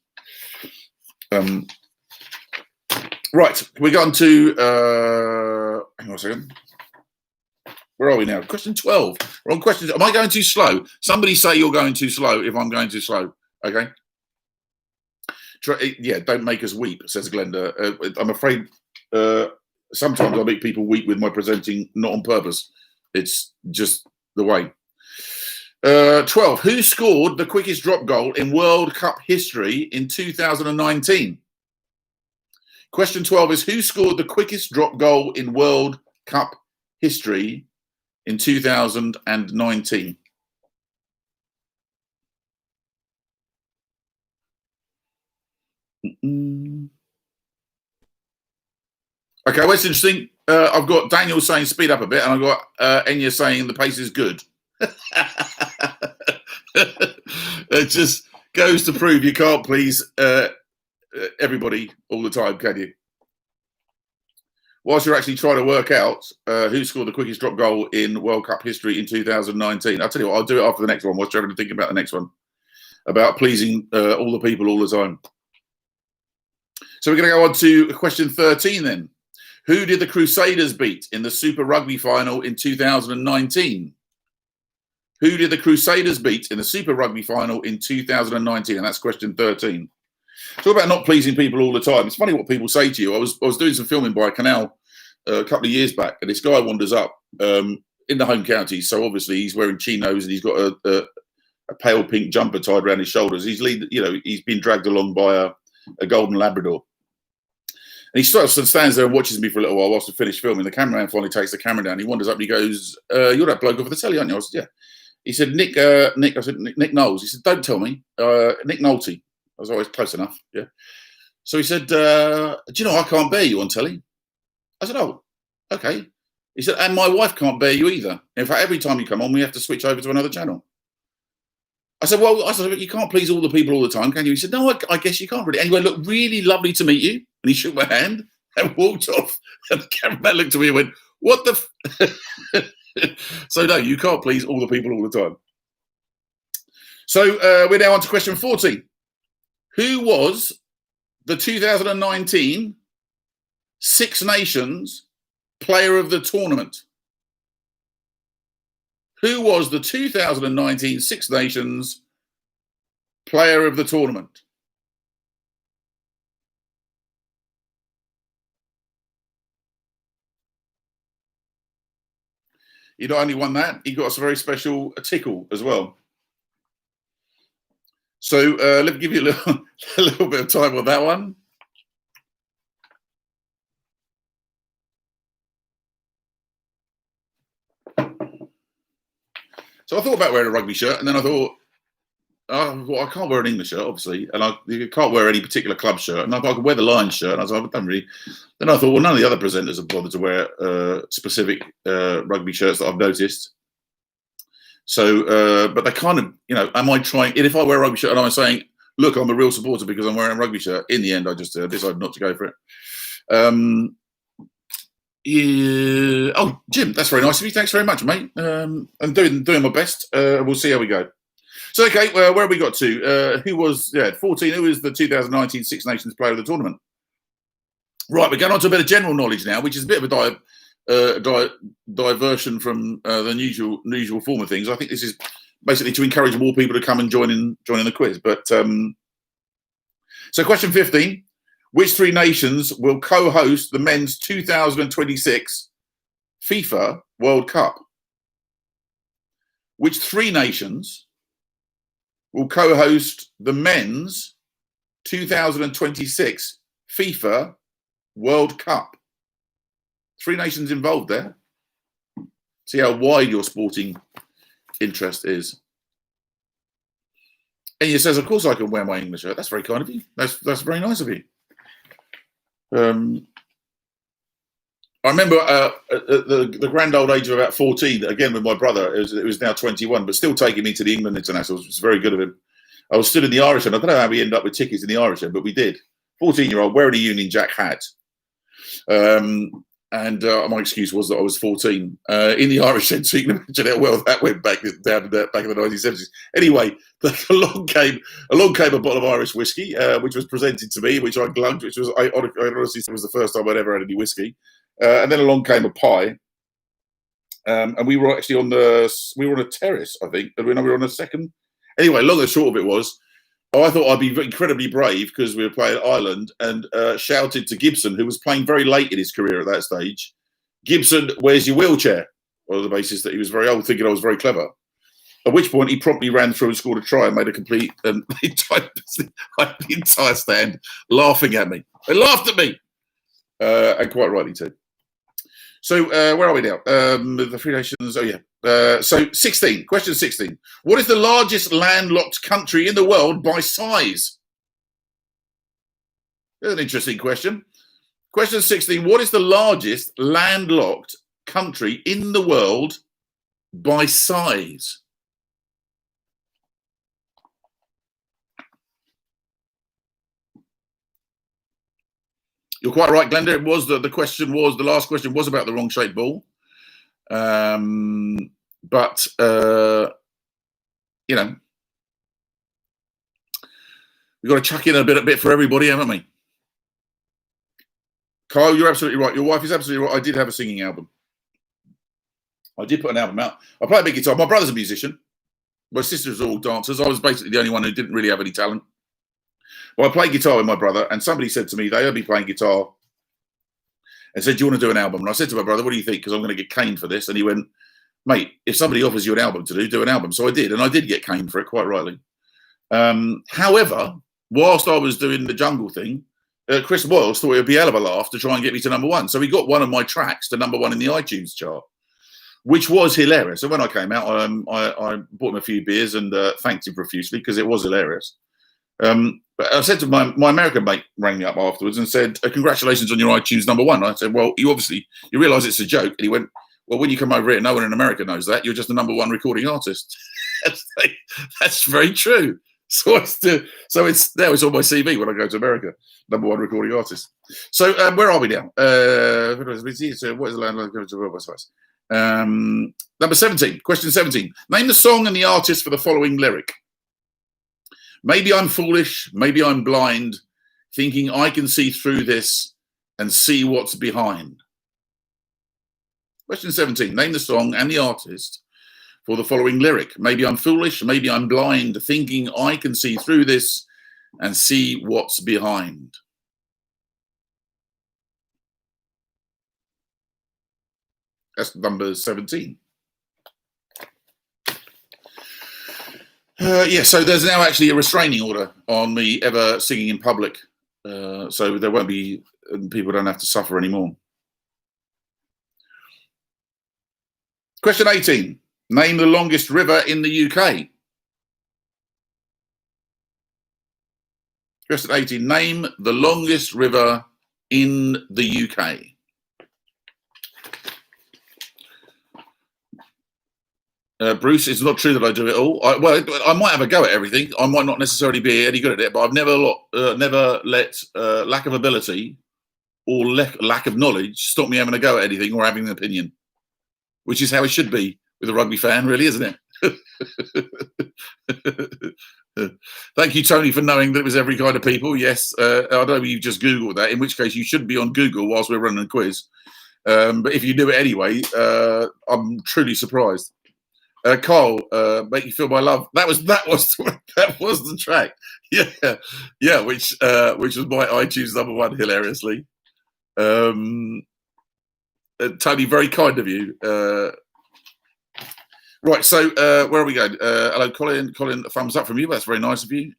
Right, we're going to, hang on a second. Where are we now? Question 12. We're on question. Am I going too slow? Somebody say you're going too slow if I'm going too slow. Okay. Yeah, don't make us weep, says Glenda. I'm afraid sometimes I make people weep with my presenting, not on purpose. It's just the way. 12. Who scored the quickest drop goal in World Cup history in 2019? Question 12 is who scored the quickest drop goal in World Cup history in 2019? Okay, well, it's interesting. I've got Daniel saying speed up a bit, and I've got Enya saying the pace is good. It just goes to prove you can't please everybody all the time, can you? Whilst you're actually trying to work out who scored the quickest drop goal in World Cup history in 2019, I'll tell you what, I'll do it after the next one. Whilst you're having to think about the next one, about pleasing all the people all the time. So we're going to go on to question 13 then. Who did the Crusaders beat in the Super Rugby final in 2019? Who did the Crusaders beat in the Super Rugby final in 2019? And that's question 13. Talk about not pleasing people all the time. It's funny what people say to you. I was doing some filming by a canal a couple of years back, and this guy wanders up in the home counties. So obviously he's wearing chinos and he's got a pale pink jumper tied around his shoulders. He's been dragged along by a golden Labrador. And he sort of stands there and watches me for a little while whilst I finish filming. The cameraman finally takes the camera down. He wanders up and he goes, "You're that bloke off the telly, aren't you?" I said, "Yeah." He said, Nick. I said, Nick Knowles. He said, "Don't tell me." Nick Nolte. I was always close enough. Yeah. So he said, "Do you know I can't bear you on telly?" I said, "Oh, okay." He said, "And my wife can't bear you either. In fact, every time you come on, we have to switch over to another channel." I said, "Well," I said, "you can't please all the people all the time, can you?" He said, "No, I guess you can't really." Anyway, look, really lovely to meet you. And he shook my hand and walked off. And the cameraman looked at me and went, "What the?" So no, you can't please all the people all the time. So we're now on to question 14. Who was the 2019 Six Nations Player of the Tournament? Who was the 2019 Six Nations Player of the Tournament? He not only won that, he got us a very special tickle as well. So let me give you a little bit of time on that one. So I thought about wearing a rugby shirt, and then I thought, well, I can't wear an English shirt, obviously, and I can't wear any particular club shirt, and I could wear the Lions shirt. And I was like, I don't really. Then I thought, well, none of the other presenters have bothered to wear specific rugby shirts that I've noticed. So, but they kind of, am I trying? If I wear a rugby shirt and I'm saying, look, I'm a real supporter because I'm wearing a rugby shirt. In the end, I just decided not to go for it. Yeah. Oh, Jim, that's very nice of you. Thanks very much, mate. I'm doing my best. We'll see how we go. So, okay, where have we got to? Who was 14? Who was the 2019 Six Nations Player of the tournament? Right, we're going on to a bit of general knowledge now, which is a bit of a diversion from the usual form of things. I think this is basically to encourage more people to come and join in the quiz. But so, question 15: which three nations will co-host the men's 2026 FIFA World Cup? Which three nations will co-host the men's 2026 FIFA World Cup? Three nations involved there. See how wide your sporting interest is. And he says, of course I can wear my English shirt. That's very kind of you. That's very nice of you. I remember at the grand old age of about 14, again with my brother, it was now 21, but still taking me to the England internationals. It was very good of him. I was stood in the Irish end. I don't know how we ended up with tickets in the Irish end, but we did. 14-year-old wearing a Union Jack hat. And my excuse was that I was 14 in the Irish end, so you can imagine how well that went back in the 1970s. Anyway, along came a bottle of Irish whiskey, which was presented to me, which I glugged, which was I honestly was the first time I'd ever had any whiskey. And then along came a pie, and we were actually on a terrace, I think, and we were on a second. Anyway, long and short of it was, I thought I'd be incredibly brave because we were playing Ireland, and shouted to Gibson, who was playing very late in his career at that stage, "Gibson, where's your wheelchair?" On the basis that he was very old, thinking I was very clever. At which point he promptly ran through and scored a try and made a complete the entire stand laughing at me. They laughed at me, and quite rightly too. So where are we now? The three nations. Oh yeah. So 16. Question 16. What is the largest landlocked country in the world by size? That's an interesting question. Question 16. What is the largest landlocked country in the world by size? You're quite right, Glenda. It was the last question was about the wrong shaped ball. But we've got to chuck in a bit for everybody, haven't we? Kyle, you're absolutely right. Your wife is absolutely right. I did have a singing album. I did put an album out. I play a big guitar. My brother's a musician. My sisters are all dancers. I was basically the only one who didn't really have any talent. Well, I played guitar with my brother, and somebody said to me, they heard me playing guitar and said, "Do you want to do an album?" And I said to my brother, "What do you think? Because I'm going to get caned for this." And he went, "Mate, if somebody offers you an album to do an album." So I did, and I did get caned for it, quite rightly. However, whilst I was doing the jungle thing, Chris Boyles thought it would be a hell of a laugh to try and get me to #1. So he got one of my tracks to #1 in the iTunes chart, which was hilarious. And when I came out, I bought him a few beers and thanked him profusely because it was hilarious. But I said to my American mate, rang me up afterwards and said, "Congratulations on your iTunes #1." I said, "Well, you realise it's a joke." And he went, "Well, when you come over here, no one in America knows that. You're just the #1 recording artist." That's very true. So it's on my CV when I go to America, #1 recording artist. So where are we now? What is the landlord going to world? Number 17, question 17. Name the song and the artist for the following lyric. Maybe I'm foolish, maybe I'm blind, thinking I can see through this and see what's behind. Question 17. Name the song and the artist for the following lyric. Maybe I'm foolish, maybe I'm blind, thinking I can see through this and see what's behind. That's number 17. So there's now actually a restraining order on me ever singing in public. So there won't be, people don't have to suffer anymore. Question 18. Name the longest river in the UK. Question 18. Name the longest river in the UK. Bruce, it's not true that I do it all. I might have a go at everything. I might not necessarily be any good at it, but I've never let lack of ability or lack of knowledge stop me having a go at anything or having an opinion, which is how it should be with a rugby fan, really, isn't it? Thank you, Tony, for knowing that it was every kind of people. Yes, I don't know if you just Googled that, in which case you shouldn't be on Google whilst we're running a quiz. But if you do it anyway, I'm truly surprised. Carl, make you feel my love. That was the track. Yeah, which was my iTunes #1, hilariously. Tony, very kind of you. Right, so where are we going? Hello, Colin. Colin, a thumbs up from you. That's very nice of you.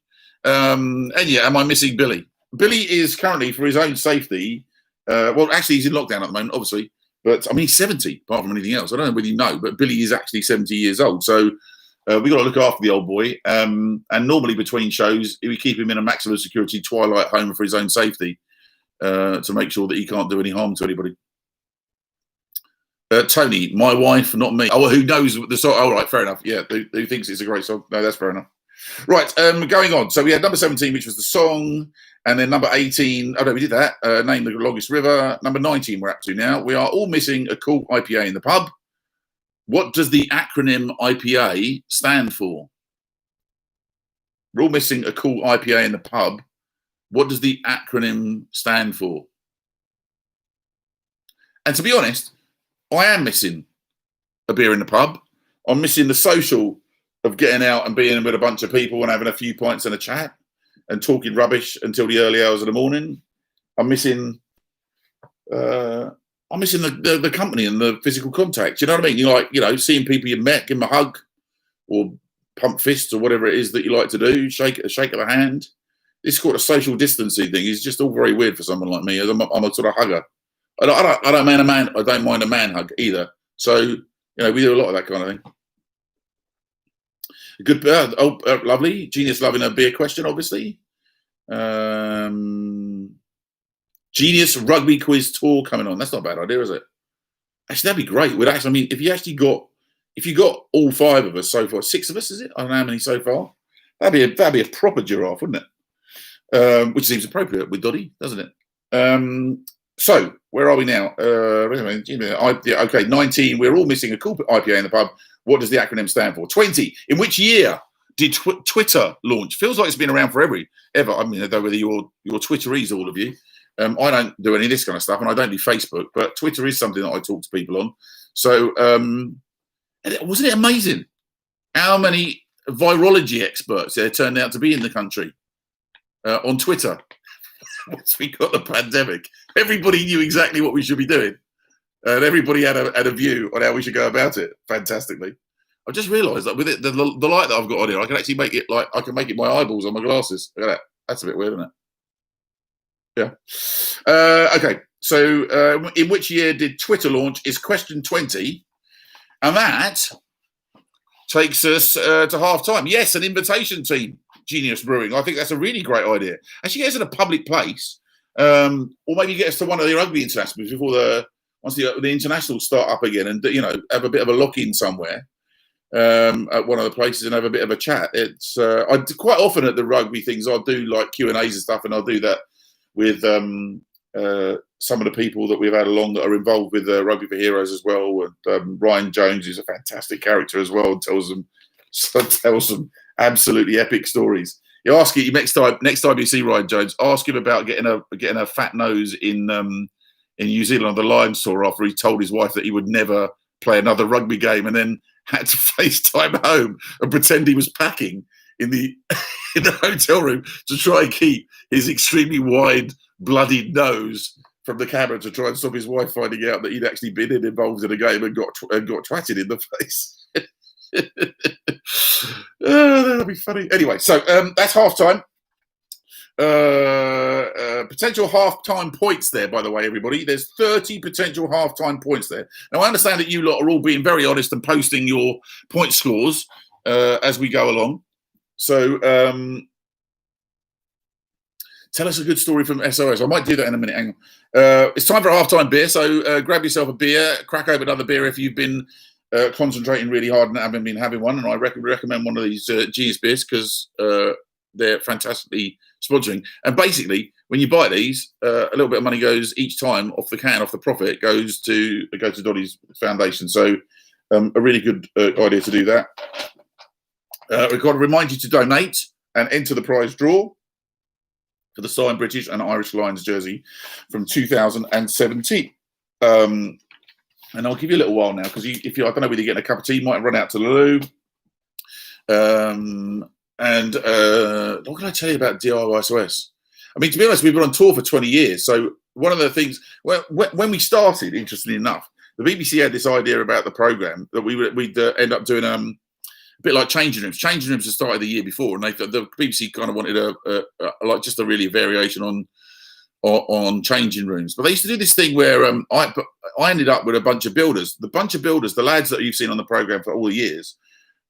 And yeah, am I missing Billy? Billy is currently, for his own safety, well, actually, he's in lockdown at the moment, obviously. But I mean, he's 70, apart from anything else. I don't know whether you know, but Billy is actually 70 years old. So we've got to look after the old boy. And normally between shows, we keep him in a maximum security twilight home for his own safety to make sure that he can't do any harm to anybody. Tony, my wife, not me. Oh, well, who knows the song? Oh, right, fair enough. Yeah, who thinks it's a great song? No, that's fair enough. Right, going on. So we had number 17, which was the song, and then number 18. Oh no, we did that. Name the longest river. Number 19, we're up to now. We are all missing a cool IPA in the pub. What does the acronym IPA stand for? We're all missing a cool IPA in the pub. What does the acronym stand for? And to be honest, I am missing a beer in the pub. I'm missing the social of getting out and being with a bunch of people and having a few pints and a chat and talking rubbish until the early hours of the morning. I'm missing the company and the physical contact. You know what I mean? You like, seeing people you met, give them a hug or pump fists or whatever it is that you like to do, shake of the hand. This sort of social distancing thing is just all very weird for someone like me. I'm a sort of hugger. I don't mind a man hug either. So, we do a lot of that kind of thing. Good. Lovely. Genius loving a beer question, obviously. Genius rugby quiz tour coming on. That's not a bad idea, is it? Actually, that'd be great. If you got all 5 of us so far, 6 of us, is it? I don't know how many so far. That'd be a proper giraffe, wouldn't it? Which seems appropriate with Doddie, doesn't it? So where are we now? Okay, 19. We're all missing a cool IPA in the pub. What does the acronym stand for? 20. In which year did Twitter launch? Feels like it's been around forever. I mean, I don't know whether you're Twitteries, all of you. I don't do any of this kind of stuff, and I don't do Facebook, but Twitter is something that I talk to people on. So wasn't it amazing how many virology experts there turned out to be in the country on Twitter? Once we got the pandemic, everybody knew exactly what we should be doing, and everybody had a view on how we should go about it. Fantastically, I just realised that with it, the light that I've got on here, I can actually make it my eyeballs on my glasses. Look at that. That's a bit weird, isn't it? Yeah. Okay. So, in which year did Twitter launch? Is question 20, and that takes us to half time. Yes, an invitation team. Genius Brewing. I think that's a really great idea. Actually, get us in a public place, or maybe get us to one of the rugby internationals before once the internationals start up again, and have a bit of a lock-in somewhere at one of the places and have a bit of a chat. It's I do quite often at the rugby things. I'll do like Q&As and stuff, and I'll do that with some of the people that we've had along that are involved with Rugby for Heroes as well. And Ryan Jones is a fantastic character as well, and tells some absolutely epic stories. You ask it next time you see Ryan Jones, ask him about getting a fat nose in New Zealand on the Lions tour after he told his wife that he would never play another rugby game, and then had to FaceTime home and pretend he was packing in the hotel room to try and keep his extremely wide, bloodied nose from the camera to try and stop his wife finding out that he'd actually been involved in a game and got twatted in the face. That'll be funny. Anyway, so that's half time. Potential half-time points there, by the way, everybody. There's 30 potential half-time points there. Now, I understand that you lot are all being very honest and posting your point scores as we go along. So tell us a good story from SOS. I might do that in a minute. Hang on. It's time for a half-time beer, so grab yourself a beer, crack open another beer if you've been concentrating really hard and haven't been having one, and I recommend one of these Genius beers because they're fantastically sponsoring. And basically, when you buy these, a little bit of money goes each time off the can, off the profit, goes to Doddie's Foundation. So a really good idea to do that. We've got to remind you to donate and enter the prize draw for the signed British and Irish Lions jersey from 2017. And I'll give you a little while now because if you, I don't know whether you're getting a cup of tea, you might run out to the loo. And what can I tell you about DIYSOS? I mean, to be honest, we've been on tour for 20 years. So one of the things, when we started, interestingly enough, the BBC had this idea about the programme that we'd end up doing a bit like changing rooms. Changing rooms had started the year before, and the BBC kind of wanted like just a really variation on changing rooms. But they used to do this thing where I ended up with a bunch of builders. The lads that you've seen on the programme for all the years,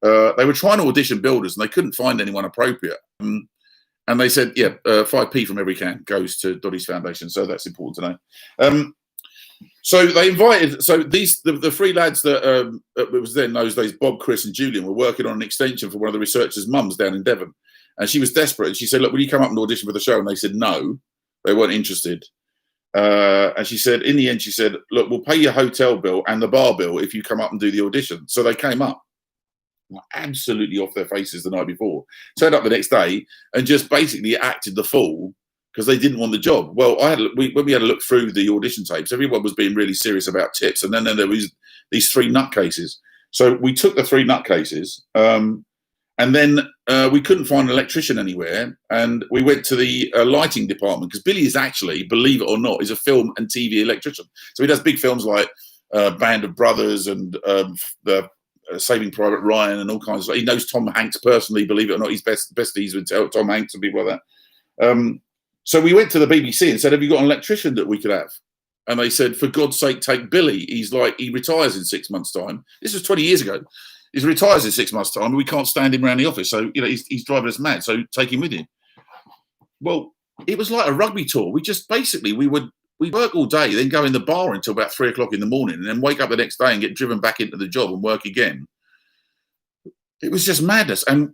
they were trying to audition builders and they couldn't find anyone appropriate. And they said, 5p from every can goes to Doddie's Foundation. So that's important to know. So they invited, the three lads that it was then those days, Bob, Chris and Julian, were working on an extension for one of the researchers' mums down in Devon. And she was desperate. And she said, look, will you come up and audition for the show? And they said, no, they weren't interested. And she said, in the end, she said, look, we'll pay your hotel bill and the bar bill if you come up and do the audition. So they came up. Absolutely off their faces the night before, turned up the next day and just basically acted the fool because they didn't want the job. Well, when we had a look through the audition tapes, everyone was being really serious about tips, and then there was these three nutcases. So we took the three nutcases, and then we couldn't find an electrician anywhere, and we went to the lighting department because Billy is actually, believe it or not, is a film and TV electrician. So he does big films like Band of Brothers and the Saving Private Ryan and all kinds of. He knows Tom Hanks personally, believe it or not. He's besties with Tom Hanks and people like that. So we went to the BBC and said, have you got an electrician that we could have? And they said, for God's sake, take Billy. He retires in 6 months' time. This was 20 years ago. He retires in 6 months' time, and we can't stand him around the office. So, he's driving us mad. So take him with you. Well, it was like a rugby tour. We just basically, we'd work all day, then go in the bar until about 3 o'clock in the morning, and then wake up the next day and get driven back into the job and work again. It was just madness. And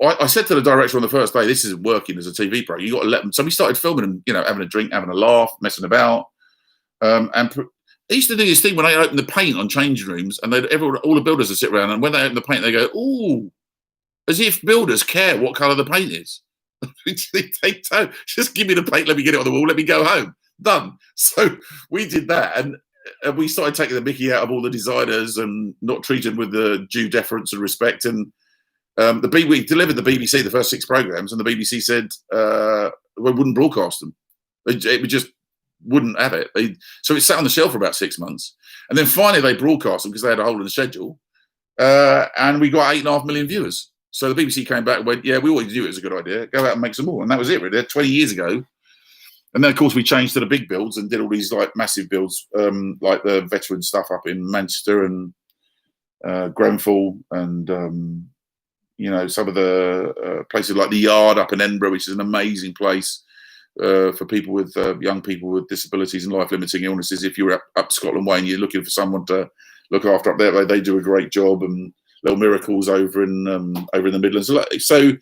I said to the director on the first day, this isn't working as a TV program. You got to let them. So we started filming them, having a drink, having a laugh, messing about. And they used to do this thing when they open the paint on changing rooms, and all the builders would sit around, and when they open the paint, they go, ooh, as if builders care what colour the paint is. They don't. Just give me the paint, let me get it on the wall, let me go home. Done. So we did that, and we started taking the mickey out of all the designers and not treating them with the due deference and respect. And we delivered the BBC the first 6 programs, and the BBC said we wouldn't broadcast them. It just wouldn't have it. So it sat on the shelf for about 6 months, and then finally they broadcast them because they had a hole in the schedule, and we got 8.5 million viewers. So the BBC came back and went, yeah, we always knew it was a good idea. Go out and make some more, and that was it. Really, 20 years ago. And then, of course, we changed to the big builds and did all these massive builds, like the veteran stuff up in Manchester and Grenfell and, some of the places like the Yard up in Edinburgh, which is an amazing place for people with young people with disabilities and life-limiting illnesses. If you're up Scotland Way and you're looking for someone to look after up there, they do a great job. And Little Miracles over in the Midlands. So,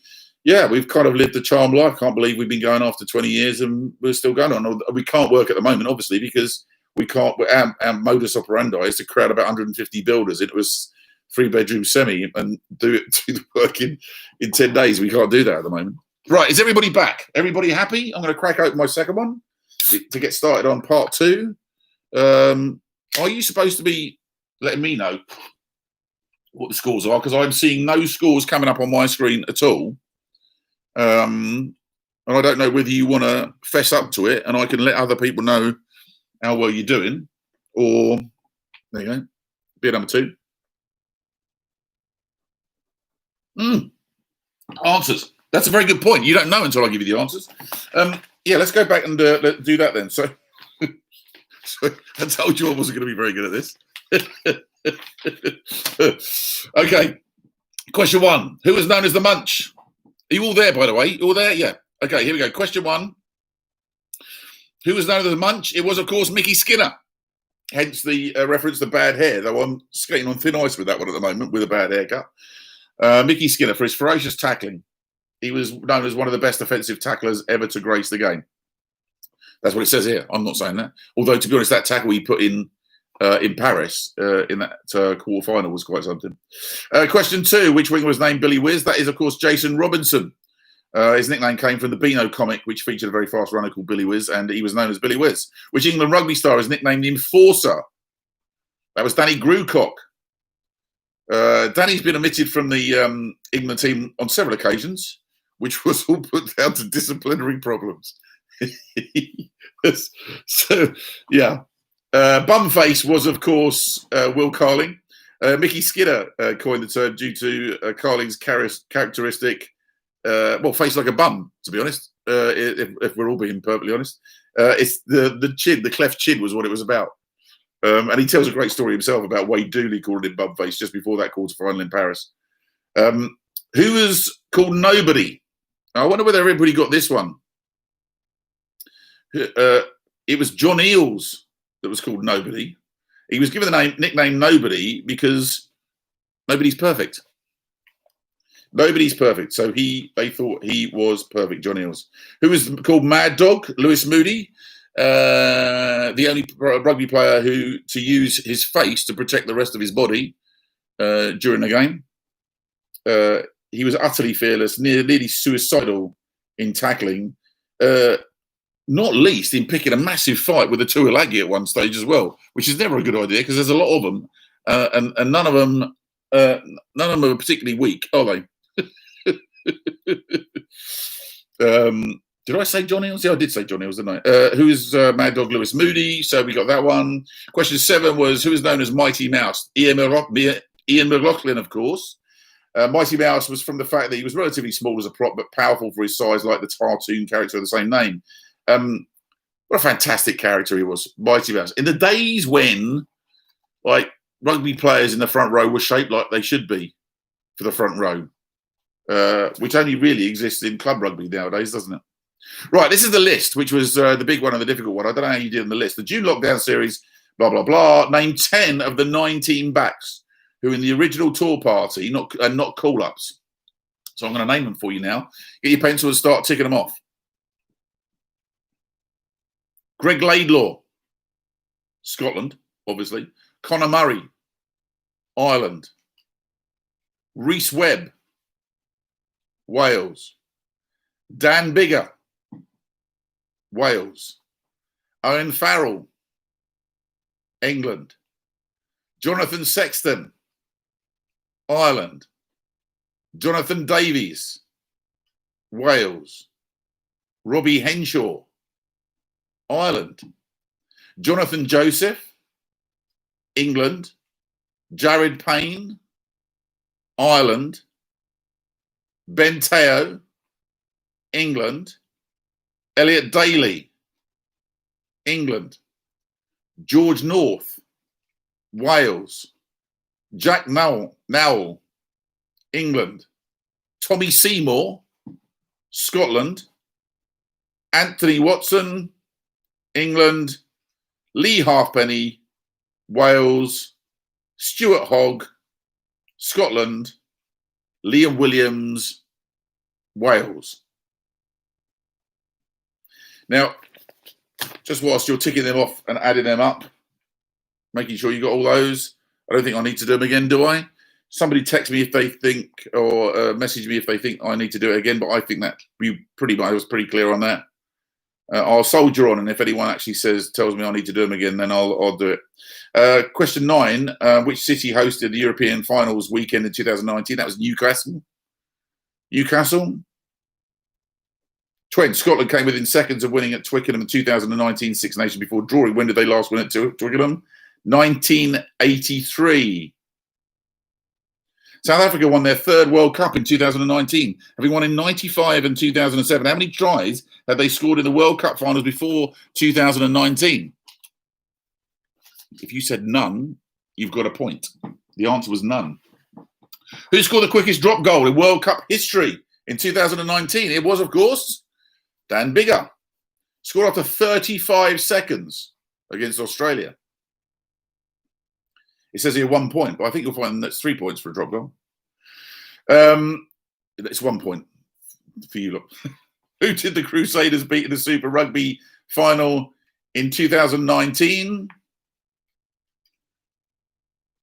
yeah, we've kind of lived the charmed life. Can't believe we've been going after 20 years and we're still going on. We can't work at the moment, obviously, because we can't. Our modus operandi is to crowd about 150 builders into a 3-bedroom semi and do the work in 10 days. We can't do that at the moment. Right, is everybody back? Everybody happy? I'm going to crack open my second one to get started on part 2. Are you supposed to be letting me know what the scores are? Because I'm seeing no scores coming up on my screen at all. And I don't know whether you want to fess up to it and I can let other people know how well you're doing, or there you go, beer number 2. Answers. That's a very good point. You don't know until I give you the answers. Yeah, let's go back and do that then. So I told you I wasn't going to be very good at this. Okay. Question 1. Who is known as the Munch? Are you all there, by the way? You all there? Yeah. Okay, here we go. Question 1. Who was known as the Munch? It was, of course, Mickey Skinner. Hence the reference to bad hair, though I'm skating on thin ice with that one at the moment with a bad haircut. Mickey Skinner, for his ferocious tackling, he was known as one of the best offensive tacklers ever to grace the game. That's what it says here. I'm not saying that. Although, to be honest, that tackle he put in Paris in that quarter final was quite something. Question 2, which winger was named Billy Whiz? That is, of course, Jason Robinson. His nickname came from the Beano comic, which featured a very fast runner called Billy Whiz, and he was known as Billy Whiz. Which England rugby star is nicknamed the Enforcer? That was Danny Grucock. Danny's been omitted from the England team on several occasions, which was all put down to disciplinary problems. So, yeah. Bumface was, of course, Will Carling. Mickey Skinner coined the term due to Carling's characteristic, face like a bum, to be honest, if we're all being perfectly honest. It's the chin, the cleft chin was what it was about. And he tells a great story himself about Wade Dooley calling him bumface just before that quarter final in Paris. Who was called Nobody? I wonder whether everybody got this one. It was John Eales that was called Nobody. He was given the nickname Nobody because nobody's perfect. Nobody's perfect. So they thought he was perfect, John Eales. Who was called Mad Dog? Lewis Moody. The only rugby player to use his face to protect the rest of his body during the game. He was utterly fearless, nearly suicidal in tackling, not least in picking a massive fight with the Tuilagi at one stage as well, which is never a good idea because there's a lot of them, and none of them are particularly weak, are they? Did I say John Eales? Yeah, I did say John Eales, didn't I? Who is Mad Dog Lewis Moody? So we got that one. Question 7 was, who is known as Mighty Mouse? Ian McLaughlin, of course. Mighty Mouse was from the fact that he was relatively small as a prop, but powerful for his size, like the cartoon character of the same name. What a fantastic character he was, Mighty Mouse. In the days when, like, rugby players in the front row were shaped like they should be for the front row, which only really exists in club rugby nowadays, doesn't it? Right, this is the list, which was the big one and the difficult one. I don't know how you did in the list. The June lockdown series, blah, blah, blah, named 10 of the 19 backs who in the original tour party, not call-ups. So I'm going to name them for you now. Get your pencil and start ticking them off. Greg Laidlaw, Scotland, obviously. Conor Murray, Ireland. Rhys Webb, Wales. Dan Biggar, Wales. Owen Farrell, England. Jonathan Sexton, Ireland. Jonathan Davies, Wales. Robbie Henshaw, Ireland. Jonathan Joseph, England. Jared Payne, Ireland. Ben Teo, England. Elliot Daly, England. George North, Wales. Jack Nowell, England. Tommy Seymour, Scotland. Anthony Watson, England. Lee Halfpenny, Wales. Stuart Hogg, Scotland. Liam Williams, Wales. Now, just whilst you're ticking them off and adding them up, making sure you got all those, I don't think I need to do them again, do I? Somebody text me if they think, or message me if they think I need to do it again, but I think that I was pretty clear on that. I'll soldier on, and if anyone actually tells me I need to do them again, then I'll do it. Question 9, which city hosted the European Finals weekend in 2019? That was Newcastle. Newcastle. Scotland came within seconds of winning at Twickenham in 2019 Six Nations before drawing. When did they last win at Twickenham? 1983. South Africa won their 3rd World Cup in 2019, having won in 95 and 2007. How many tries had they scored in the World Cup finals before 2019? If you said none, you've got a point. The answer was none. Who scored the quickest drop goal in World Cup history in 2019? It was, of course, Dan Biggar. Scored after 35 seconds against Australia. It says here 1 point, but I think you'll find that's 3 points for a drop goal. It's 1 point for you lot. Who did the Crusaders beat in the Super Rugby final in 2019?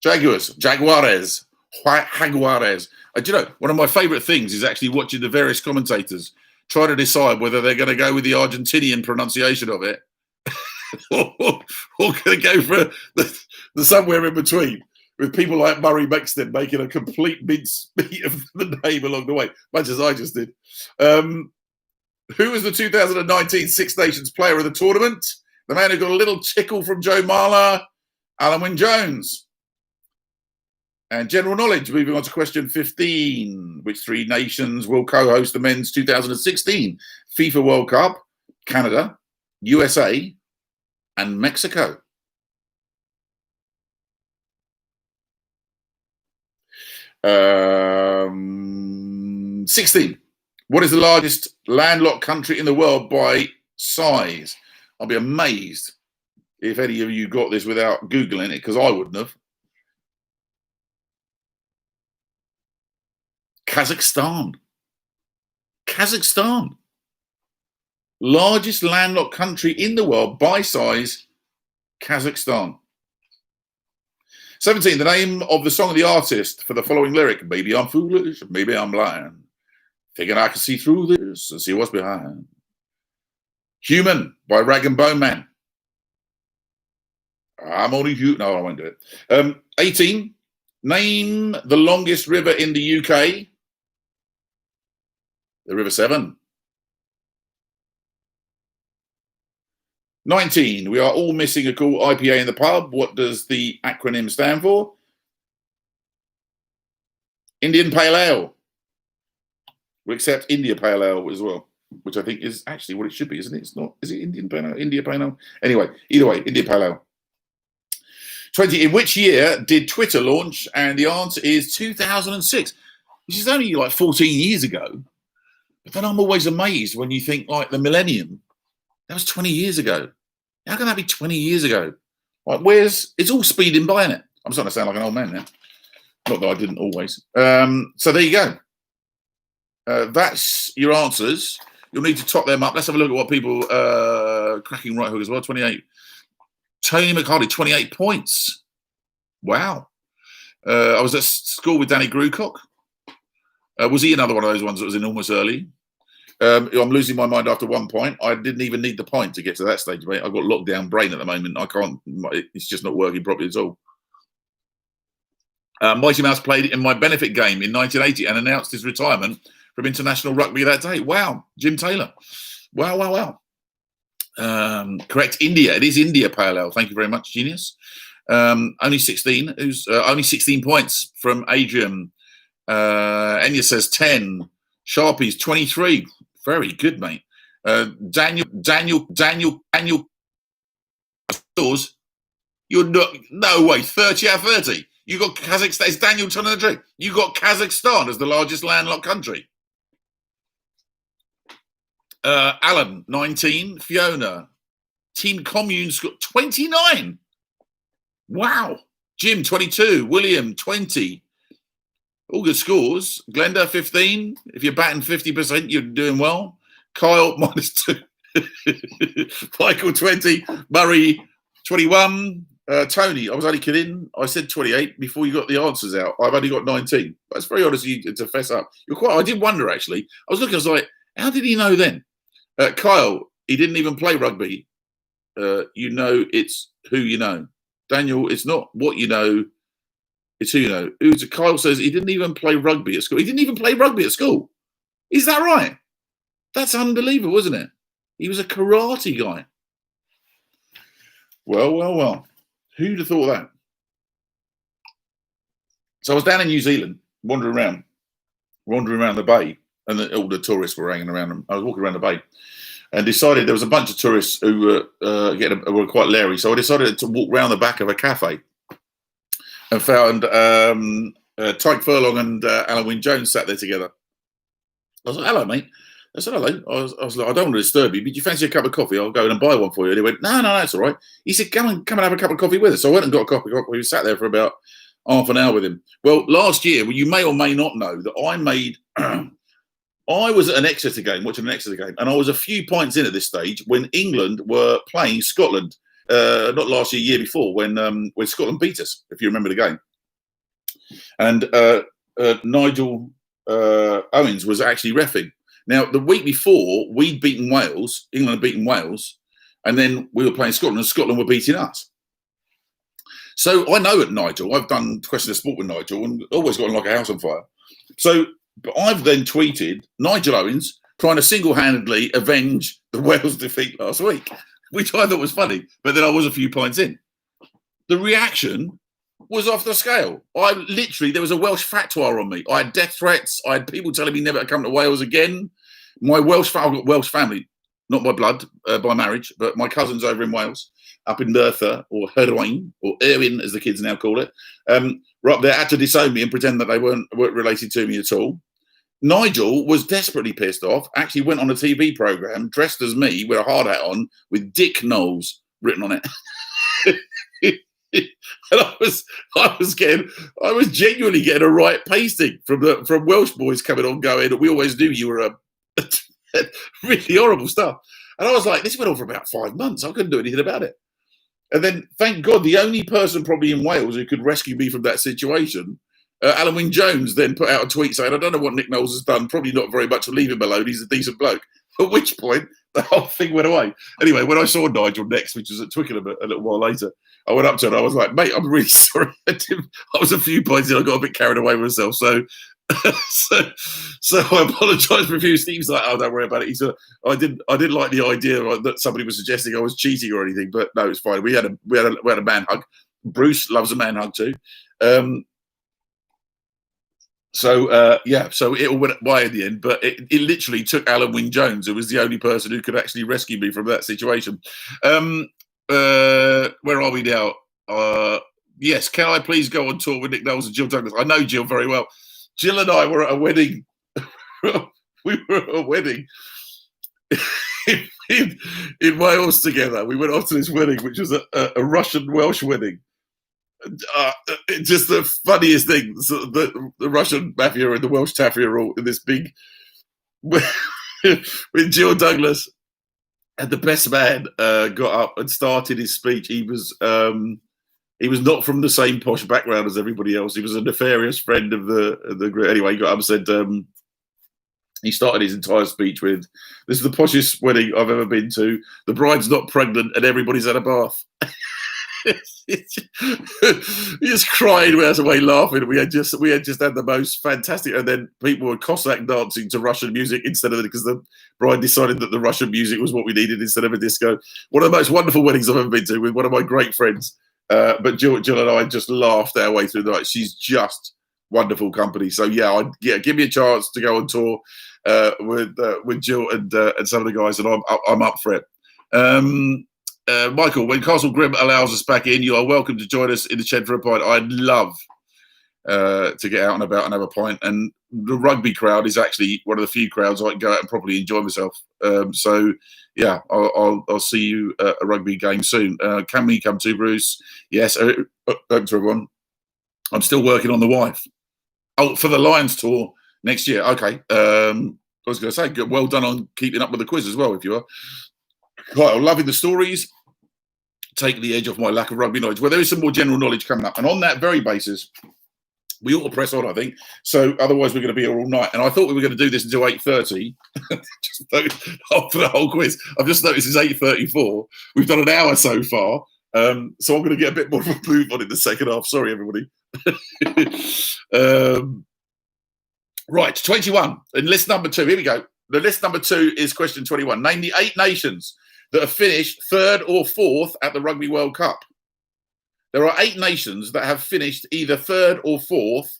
Jaguares. Jaguares. Do you know, one of my favourite things is actually watching the various commentators try to decide whether they're going to go with the Argentinian pronunciation of it or going to go for the somewhere in between, with people like Murray Mexton making a complete mincemeat of the name along the way, much as I just did. Who was the 2019 Six Nations Player of the Tournament? The man who got a little tickle from Joe Marler, Alan Wynne-Jones. And general knowledge, moving on to question 15. Which three nations will co-host the men's 2016 FIFA World Cup? Canada, USA, and Mexico. Um, 16. What is the largest landlocked country in the world by size? I'll be amazed if any of you got this without Googling it, because I wouldn't have. Kazakhstan. Kazakhstan. Largest landlocked country in the world by size, Kazakhstan. 17. The name of the song of the artist for the following lyric. Maybe I'm foolish, maybe I'm blind. Thinking I can see through this and see what's behind. Human by Rag and Bone Man. I'm only human. No, I won't do it. 18. Name the longest river in the UK. The River Severn. 19. We are all missing a cool IPA in the pub. What does the acronym stand for? Indian Pale Ale. We accept India Pale Ale as well, which I think is actually what it should be, isn't it? It's not. Is it Indian Pale Ale? India Pale Ale? Anyway, either way, India Pale Ale. 20. In which year did Twitter launch? And the answer is 2006, which is only like 14 years ago. But then I'm always amazed when you think like the millennium. That was 20 years ago. How can that be 20 years ago? Like, it's all speeding by, isn't it? I'm starting to sound like an old man now. Not that I didn't always. So there you go. That's your answers. You'll need to top them up. Let's have a look at what people cracking right hook as well. 28. Tony McHardy, 28 points. Wow. I was at school with Danny Grucock. Was he another one of those ones that was in almost early? I'm losing my mind after 1 point. I didn't even need the point to get to that stage, mate. I've got lockdown brain at the moment. I can't. It's just not working properly at all. Mighty Mouse played in my benefit game in 1980 and announced his retirement from international rugby that day. Wow. Jim Taylor. Wow. Correct. India. It is India Pale Ale. Thank you very much, genius. Only 16. Who's only 16 points from Adrian. Enya says 10. Sharpies 23. Very good, mate. Daniel. Stores. You're not. No way. 30 out of 30. You got Kazakhstan. It's Daniel turning the trick. You got Kazakhstan as the largest landlocked country. Alan 19. Fiona. Team Commune's got 29. Wow. Jim 22. William 20. All good scores. Glenda 15. If you're batting 50%, you're doing well. Kyle -2. Michael 20. Murray 21. Tony, I was only kidding. I said 28 before you got the answers out. I've only got 19. That's very honest of you to fess up. I did wonder, actually. I was like, how did he know then? Kyle, he didn't even play rugby. You know, it's who you know. Daniel, it's not what you know. It's who you know. Kyle says he didn't even play rugby at school. He didn't even play rugby at school. Is that right? That's unbelievable, isn't it? He was a karate guy. Well. Who'd have thought that? So I was down in New Zealand, wandering around the bay, and all the tourists were hanging around. I was walking around the bay and decided there was a bunch of tourists who were quite leery. So I decided to walk round the back of a cafe and found Tyke Furlong and Alan Wynne-Jones sat there together. I was like, hello, mate. I said, hello. I was like, I don't want to disturb you, but do you fancy a cup of coffee? I'll go in and buy one for you. And he went, no, that's all right. He said, come and have a cup of coffee with us. So I went and got a cup of coffee. We sat there for about half an hour with him. Well, last year, you may or may not know that I made... I was at an Exeter game, watching an Exeter game, and I was a few points in at this stage when England were playing Scotland. Not last year, year before, when Scotland beat us, if you remember the game. And Nigel Owens was actually reffing. Now, the week before, we'd beaten Wales, England had beaten Wales, and then we were playing Scotland, and Scotland were beating us. So I know at Nigel, I've done Question of Sport with Nigel, and always got like a house on fire. So I've then tweeted Nigel Owens trying to single-handedly avenge the Wales defeat last week, which I thought was funny, but then I was a few points in. The reaction was off the scale. There was a Welsh fatwa on me. I had death threats. I had people telling me never to come to Wales again. I've got Welsh family, not by blood, by marriage, but my cousins over in Wales, up in Merthyr, or Herwyn, or Erwin, as the kids now call it, were up there, had to disown me and pretend that they weren't related to me at all. Nigel was desperately pissed off, actually went on a TV programme, dressed as me, with a hard hat on, with Dick Knowles written on it. And I was genuinely getting a right pasting from Welsh boys coming on going, we always knew you were really horrible stuff. And I was like, this went on for about 5 months. I couldn't do anything about it. And then, thank God, the only person probably in Wales who could rescue me from that situation, Alan Wynne-Jones, then put out a tweet saying, I don't know what Nick Knowles has done, probably not very much, to leave him alone, he's a decent bloke. At which point, the whole thing went away. Anyway, when I saw Nigel next, which was at Twickenham a little while later, I went up to him and I was like, mate, I'm really sorry. I was a few points in, I got a bit carried away with myself. So I apologise profusely. He was like, oh, don't worry about it. He said, I didn't like the idea that somebody was suggesting I was cheating or anything, but no, it's fine. We had a man hug. Bruce loves a man hug too. So it all went by in the end, but it literally took Alan Wynne-Jones, who was the only person who could actually rescue me from that situation. Where are we now? Yes, can I please go on tour with Nick Knowles and Jill Douglas? I know Jill very well. Jill and I were at a wedding. We were at a wedding in Wales together. We went off to this wedding, which was a Russian-Welsh wedding. Just the funniest thing. So the Russian mafia and the Welsh taffy are all in this big with Jill Douglas, and the best man got up and started his speech. He was not from the same posh background as everybody else. He was a nefarious friend of the group. Anyway, he got up and said he started his entire speech with, "This is the poshest wedding I've ever been to. The bride's not pregnant and everybody's had a bath." He just cried out away laughing. We had just had the most fantastic, and then people were Cossack dancing to Russian music instead of it, because the bride decided that the Russian music was what we needed instead of a disco. One of the most wonderful weddings I've ever been to, with one of my great friends. But Jill and I just laughed our way through the night. She's just wonderful company. So give me a chance to go on tour with Jill and some of the guys, and I'm up for it. Michael, when Castle Grim allows us back in, you are welcome to join us in the shed for a pint. I'd love to get out and about and have a pint. And the rugby crowd is actually one of the few crowds I can go out and properly enjoy myself. So yeah, I'll see you at a rugby game soon. Can we come to, Bruce? Yes. Open to everyone. I'm still working on the wife. Oh, for the Lions tour next year. Okay. I was going to say, well done on keeping up with the quiz as well, if you are. Right, I'm loving the stories. Take the edge off my lack of rugby knowledge. Well, there is some more general knowledge coming up. And on that very basis, we ought to press on, I think. So otherwise, we're going to be here all night. And I thought we were going to do this until 8:30 for the whole quiz. I've just noticed it's 8:34. We've done an hour so far. So I'm going to get a bit more of a move on in the second half. Sorry, everybody. Right, 21. And list number 2. Here we go. The list number 2 is question 21. Name the 8 nations that have finished 3rd or 4th at the Rugby World Cup. There are 8 nations that have finished either 3rd or 4th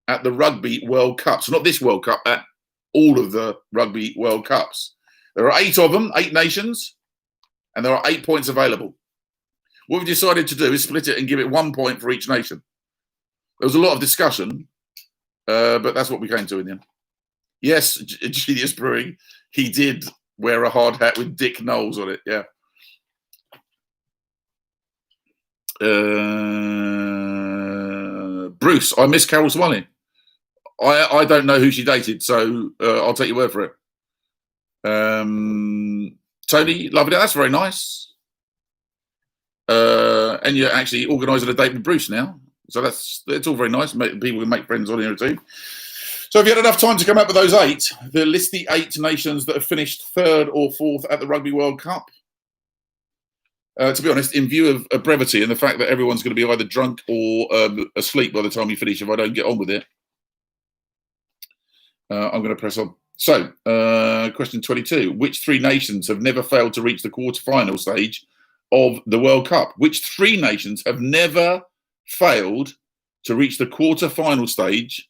at the Rugby World Cup. So not this World Cup, at all of the Rugby World Cups. There are 8 of them, 8 nations, and there are 8 points available. What we've decided to do is split it and give it 1 point for each nation. There was a lot of discussion, but that's what we came to in the end. Yes, Genius Brewing. He did wear a hard hat with Dick Knowles on it. Yeah. Bruce, I miss Carol Smalling. I don't know who she dated, so I'll take your word for it. Tony, loving it. That's very nice. And you're actually organising a date with Bruce now, so it's all very nice. People can make friends on here too. So, if you had enough time to come up with those 8, list the 8 nations that have finished 3rd or 4th at the Rugby World Cup. To be honest, in view of brevity and the fact that everyone's going to be either drunk or asleep by the time you finish, if I don't get on with it, I'm going to press on. So, question 22. Which 3 nations have never failed to reach the quarter-final stage of the World Cup? Which 3 nations have never failed to reach the quarter-final stage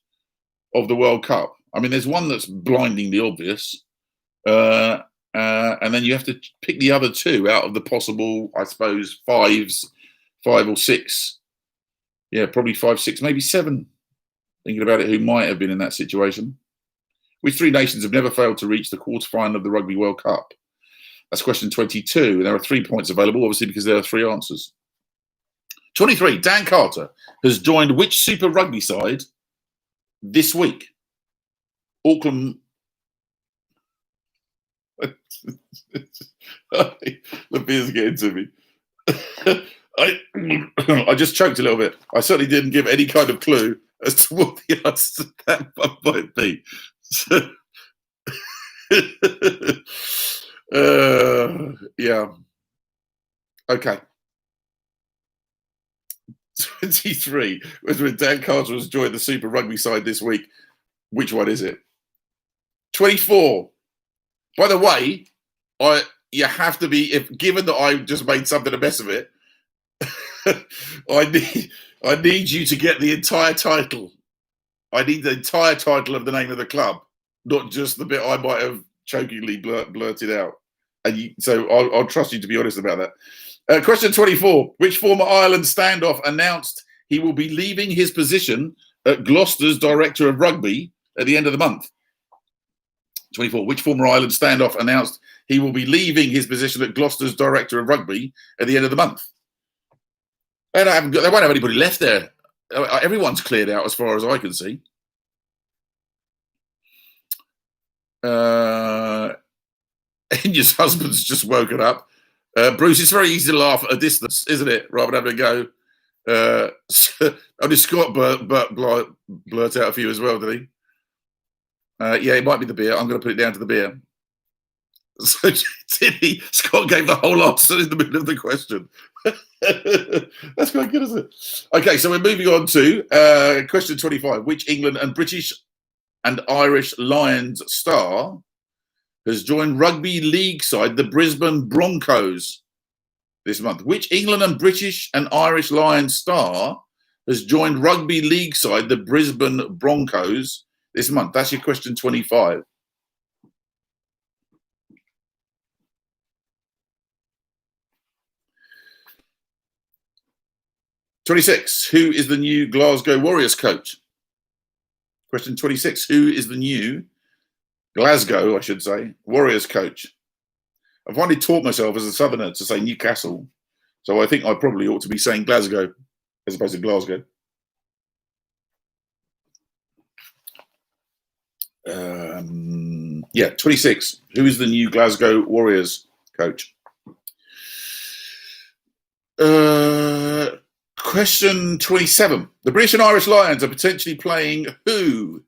of the World Cup? I mean, there's one that's blindingly obvious. And then you have to pick the other 2 out of the possible, I suppose, 5 or 6. Yeah, probably 5, 6, maybe 7. Thinking about it, who might have been in that situation. Which 3 nations have never failed to reach the quarterfinal of the Rugby World Cup? That's question 22. There are 3 points available, obviously, because there are 3 answers. 23. Dan Carter has joined which Super Rugby side this week? Auckland. The beer's getting to me. I just choked a little bit. I certainly didn't give any kind of clue as to what the answer to that might be. So, yeah. Okay. 23. When Dan Carter has joined the Super Rugby side this week, which one is it? 24. By the way, you have to be, given that I just made something a mess of it, I need you to get the entire title. I need the entire title of the name of the club, not just the bit I might have chokingly blurted out. And so I'll trust you to be honest about that. Question 24. Which former Ireland standoff announced he will be leaving his position at Gloucester's Director of Rugby at the end of the month? 24. Which former Ireland standoff announced he will be leaving his position at Gloucester's Director of Rugby at the end of the month? They won't have anybody left there. Everyone's cleared out as far as I can see. And your husband's just woken up. Bruce, it's very easy to laugh at a distance, isn't it? Rather than having to go. Only Scott blurt out a few as well, did he? Yeah, it might be the beer. I'm going to put it down to the beer. So did he? Scott gave the whole answer in the middle of the question. That's quite good, isn't it? Okay, so we're moving on to question 25. Which England and British and Irish Lions star has joined rugby league side the Brisbane Broncos this month? Which England and British and Irish Lions star has joined rugby league side the Brisbane Broncos this month? That's your question 25. '26. Who is the new Glasgow Warriors coach? Question 26. Who is the new Glasgow, I should say, Warriors coach? I've finally taught myself as a southerner to say Newcastle, so I think I probably ought to be saying Glasgow as opposed to Glasgow. Yeah, 26. Who is the new Glasgow Warriors coach? Question 27. The British and Irish Lions are potentially playing who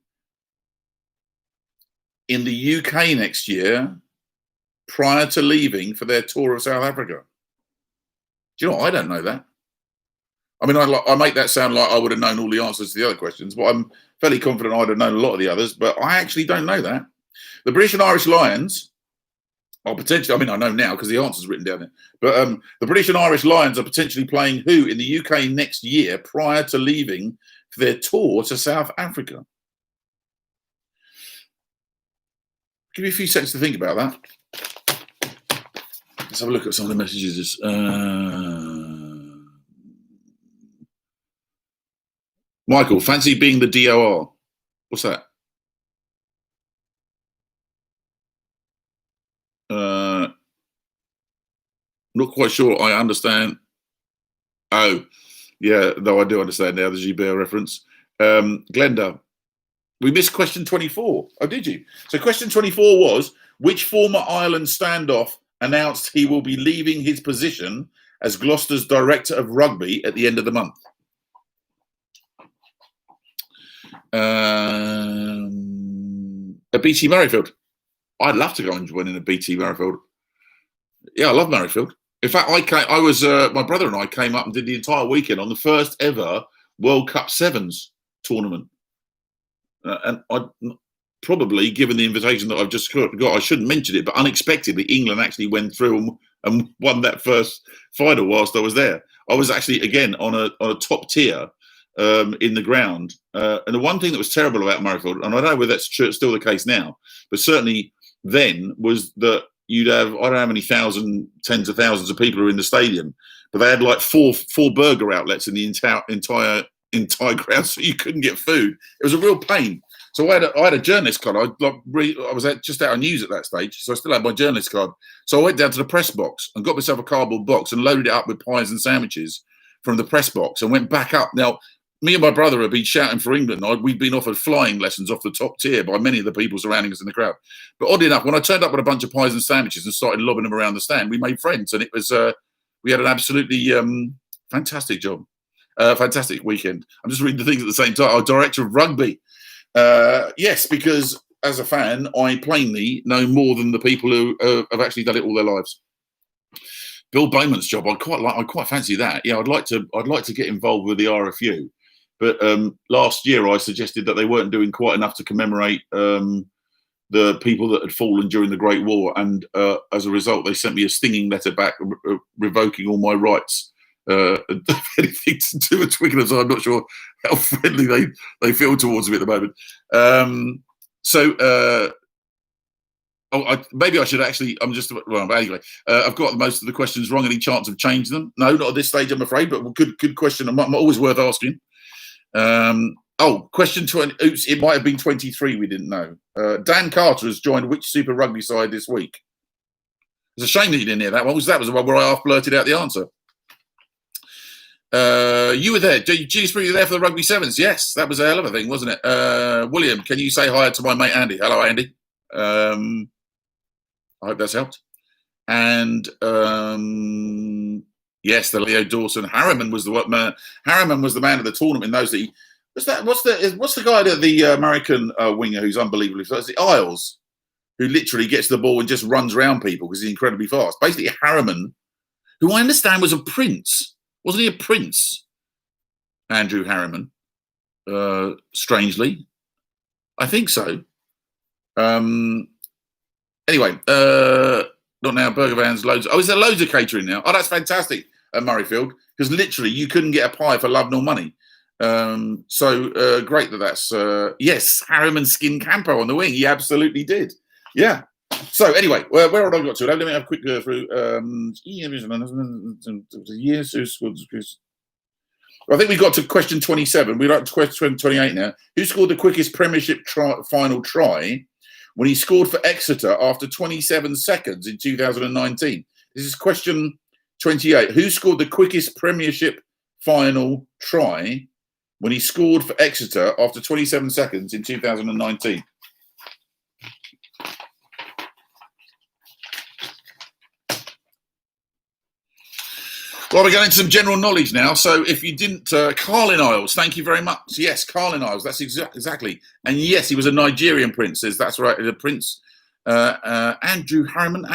in the UK next year prior to leaving for their tour of South Africa? Do you know what? I don't know that. I mean, I make that sound like I would have known all the answers to the other questions, but I'm fairly confident I'd have known a lot of the others, but I actually don't know that. The British and Irish Lions are potentially, I mean, I know now because the answer's written down there, but the British and Irish Lions are potentially playing who in the UK next year prior to leaving for their tour to South Africa? Give me a few seconds to think about that. Let's have a look at some of the messages. Michael, fancy being the DOR. What's that? Not quite sure I understand. Oh, yeah, though I do understand now the GBL reference. Glenda, we missed question 24. Oh, did you? So question 24 was, which former Ireland standoff announced he will be leaving his position as Gloucester's director of rugby at the end of the month? A BT Murrayfield. I'd love to go and join in a BT Murrayfield. Yeah, I love Murrayfield. In fact, my brother and I came up and did the entire weekend on the first ever World Cup Sevens tournament. And I probably, given the invitation that I've just got, I shouldn't mention it, but unexpectedly, England actually went through and won that first final whilst I was there. I was actually, again, on a top tier in the ground. And the one thing that was terrible about Murrayfield, and I don't know whether that's still the case now, but certainly then, was that you'd have, I don't know how many tens of thousands of people are in the stadium, but they had like four burger outlets in the entire ground, so you couldn't get food. It was a real pain. So I had a journalist card. I was just out of news at that stage, so I still had my journalist card. So I went down to the press box and got myself a cardboard box and loaded it up with pies and sandwiches from the press box and went back up. Now, me and my brother had been shouting for England. We'd been offered flying lessons off the top tier by many of the people surrounding us in the crowd. But oddly enough, when I turned up with a bunch of pies and sandwiches and started lobbing them around the stand, we made friends, and it was we had an absolutely fantastic job. Fantastic weekend. I'm just reading the things at the same time. Our director of rugby. Yes, because as a fan, I plainly know more than the people who have actually done it all their lives. Bill Bowman's job, I'd quite fancy that. Yeah, I'd like to get involved with the RFU. But last year I suggested that they weren't doing quite enough to commemorate the people that had fallen during the Great War. And as a result, they sent me a stinging letter back revoking all my rights. Anything to do with Twickenham, so I'm not sure how friendly they feel towards me at the moment. Maybe I should actually. Anyway, I've got most of the questions wrong. Any chance of changing them? No, not at this stage, I'm afraid. But good question. I'm always worth asking. Question 20. Oops, it might have been 23. We didn't know. Dan Carter has joined which Super Rugby side this week? It's a shame that you didn't hear that one. That was the one where I half blurted out the answer. You were there. G Spring, you were there for the Rugby Sevens. Yes, that was a hell of a thing, wasn't it? William, can you say hi to my mate Andy? Hello, Andy. I hope that's helped. And yes, the Leo Dawson. Harriman was the man. Harriman was the man of the tournament in those. What's the guy that the American winger who's unbelievably fast? The Isles, who literally gets the ball and just runs around people because he's incredibly fast. Basically, Harriman, who I understand was a prince. Wasn't he a prince? Andrew Harriman. Strangely, I think so. Anyway, not now. Burger vans, loads. Oh, is there loads of catering now? Oh, that's fantastic at Murrayfield, because literally you couldn't get a pie for love nor money. So great that's yes, Harriman skinned Campo on the wing. He absolutely did. Yeah. So anyway, where have I got to? Let me have a quick go through. I think we got to question 27. We're up to question 28 now. Who scored the quickest Premiership final try when he scored for Exeter after 27 seconds in 2019? This is question 28. Who scored the quickest Premiership final try when he scored for Exeter after 27 seconds in 2019? Well, we're going into some general knowledge now. So if you didn't, Carlin Isles, thank you very much. Yes, Carlin Isles, that's exactly. And yes, he was a Nigerian prince. That's right, the prince. Andrew Harriman.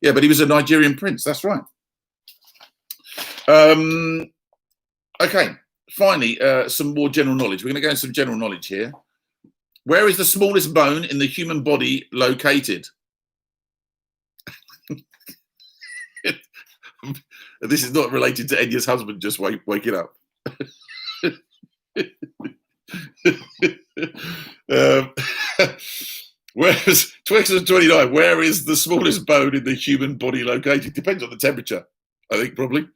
Yeah, but he was a Nigerian prince. That's right. Okay, finally, some more general knowledge. We're going to go into some general knowledge here. Where is the smallest bone in the human body located? This is not related to Enya's husband just waking up. Whereas Twix 29, where is the smallest bone in the human body located? Depends on the temperature, I think, probably.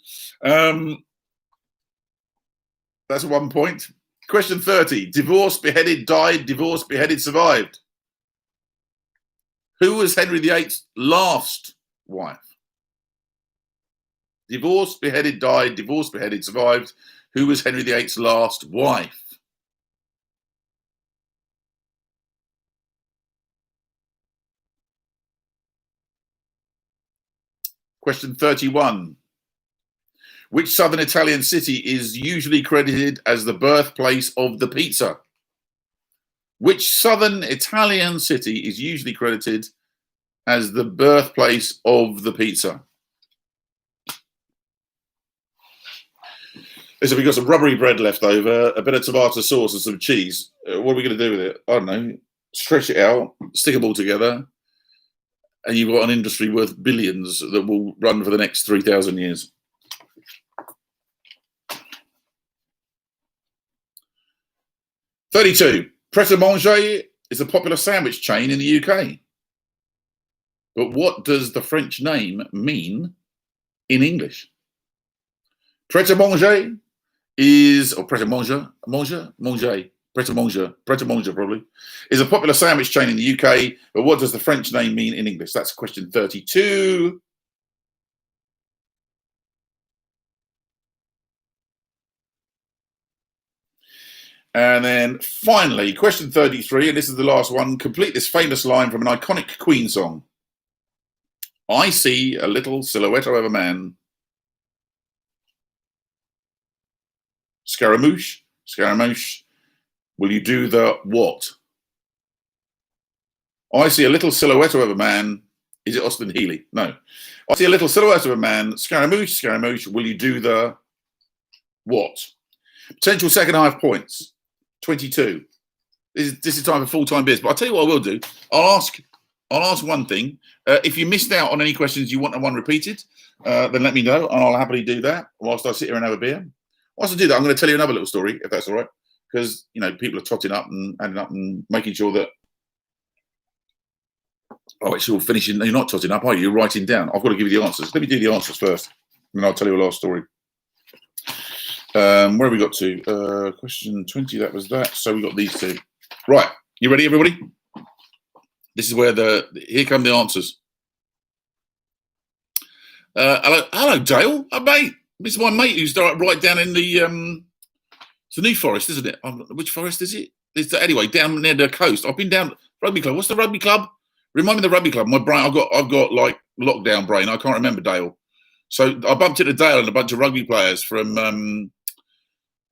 That's 1 point. Question 30. Divorced, beheaded, died, divorced, beheaded, survived. Who was Henry VIII's last wife? Divorced, beheaded, died. Divorced, beheaded, survived. Who was Henry VIII's last wife? Question 31. Which southern Italian city is usually credited as the birthplace of the pizza? Which southern Italian city is usually credited as the birthplace of the pizza? Listen, we've got some rubbery bread left over, a bit of tomato sauce and some cheese. What are we going to do with it? I don't know. Stretch it out, stick them all together, and you've got an industry worth billions that will run for the next 3,000 years. "32. Pret a Manger is a popular sandwich chain in the UK. But what does the French name mean in English?" Pret a Manger is, or Pret a Manger, Pret a Manger probably, is a popular sandwich chain in the UK, but what does the French name mean in English? That's question 32. And then finally, question 33, and this is the last one. Complete this famous line from an iconic Queen song. "I see a little silhouette of a man. Scaramouche, Scaramouche, will you do the what?" I see a little silhouette of a man. Is it Austin Healey? No. "I see a little silhouette of a man. Scaramouche, Scaramouche, will you do the what?" Potential second half points. 22. This is time for full-time biz. But I'll tell you what I will do. I'll ask one thing. If you missed out on any questions you want one repeated, then let me know, and I'll happily do that whilst I sit here and have a beer. Whilst I do that, I'm going to tell you another little story, if that's all right, because people are totting up and adding up and making sure that. Oh, it's all finishing. You're not totting up, are you? You're writing down. I've got to give you the answers. Let me do the answers first, and then I'll tell you a last story. Where have we got to? Question 20, that was that. So we got these two. Right. You ready, everybody? This is where here come the answers. Hello, Dale. Mate. This is my mate who's right down in it's the New Forest, isn't it? Which forest is it? Anyway, down near the coast. I've been down rugby club. What's the rugby club? Remind me of the rugby club. My brain, I've got like lockdown brain. I can't remember Dale. So I bumped into Dale and a bunch of rugby players from from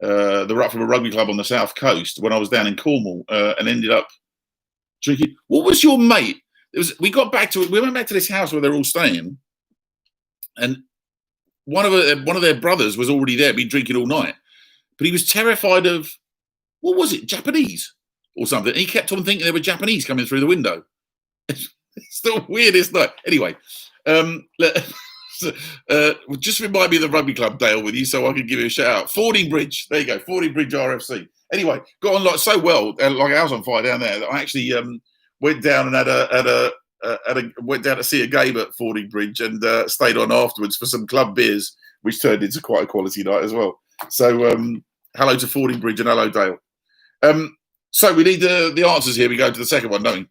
a rugby club on the south coast when I was down in Cornwall, and ended up drinking. What was your mate? We went back to this house where they're all staying, and one of their brothers was already there, been drinking all night, but he was terrified of, what was it, Japanese or something? And he kept on thinking there were Japanese coming through the window. It's the weirdest night. Anyway, just remind me of the rugby club, Dale, with you, so I can give you a shout out. Fording Bridge, there you go, Fording Bridge RFC. Anyway, got on like so well, like I was on fire down there, that I actually went down and went down to see a game at Fording Bridge and stayed on afterwards for some club beers, which turned into quite a quality night as well. So hello to Fording Bridge and hello, Dale. So we need the answers here. We go to the second one, don't we?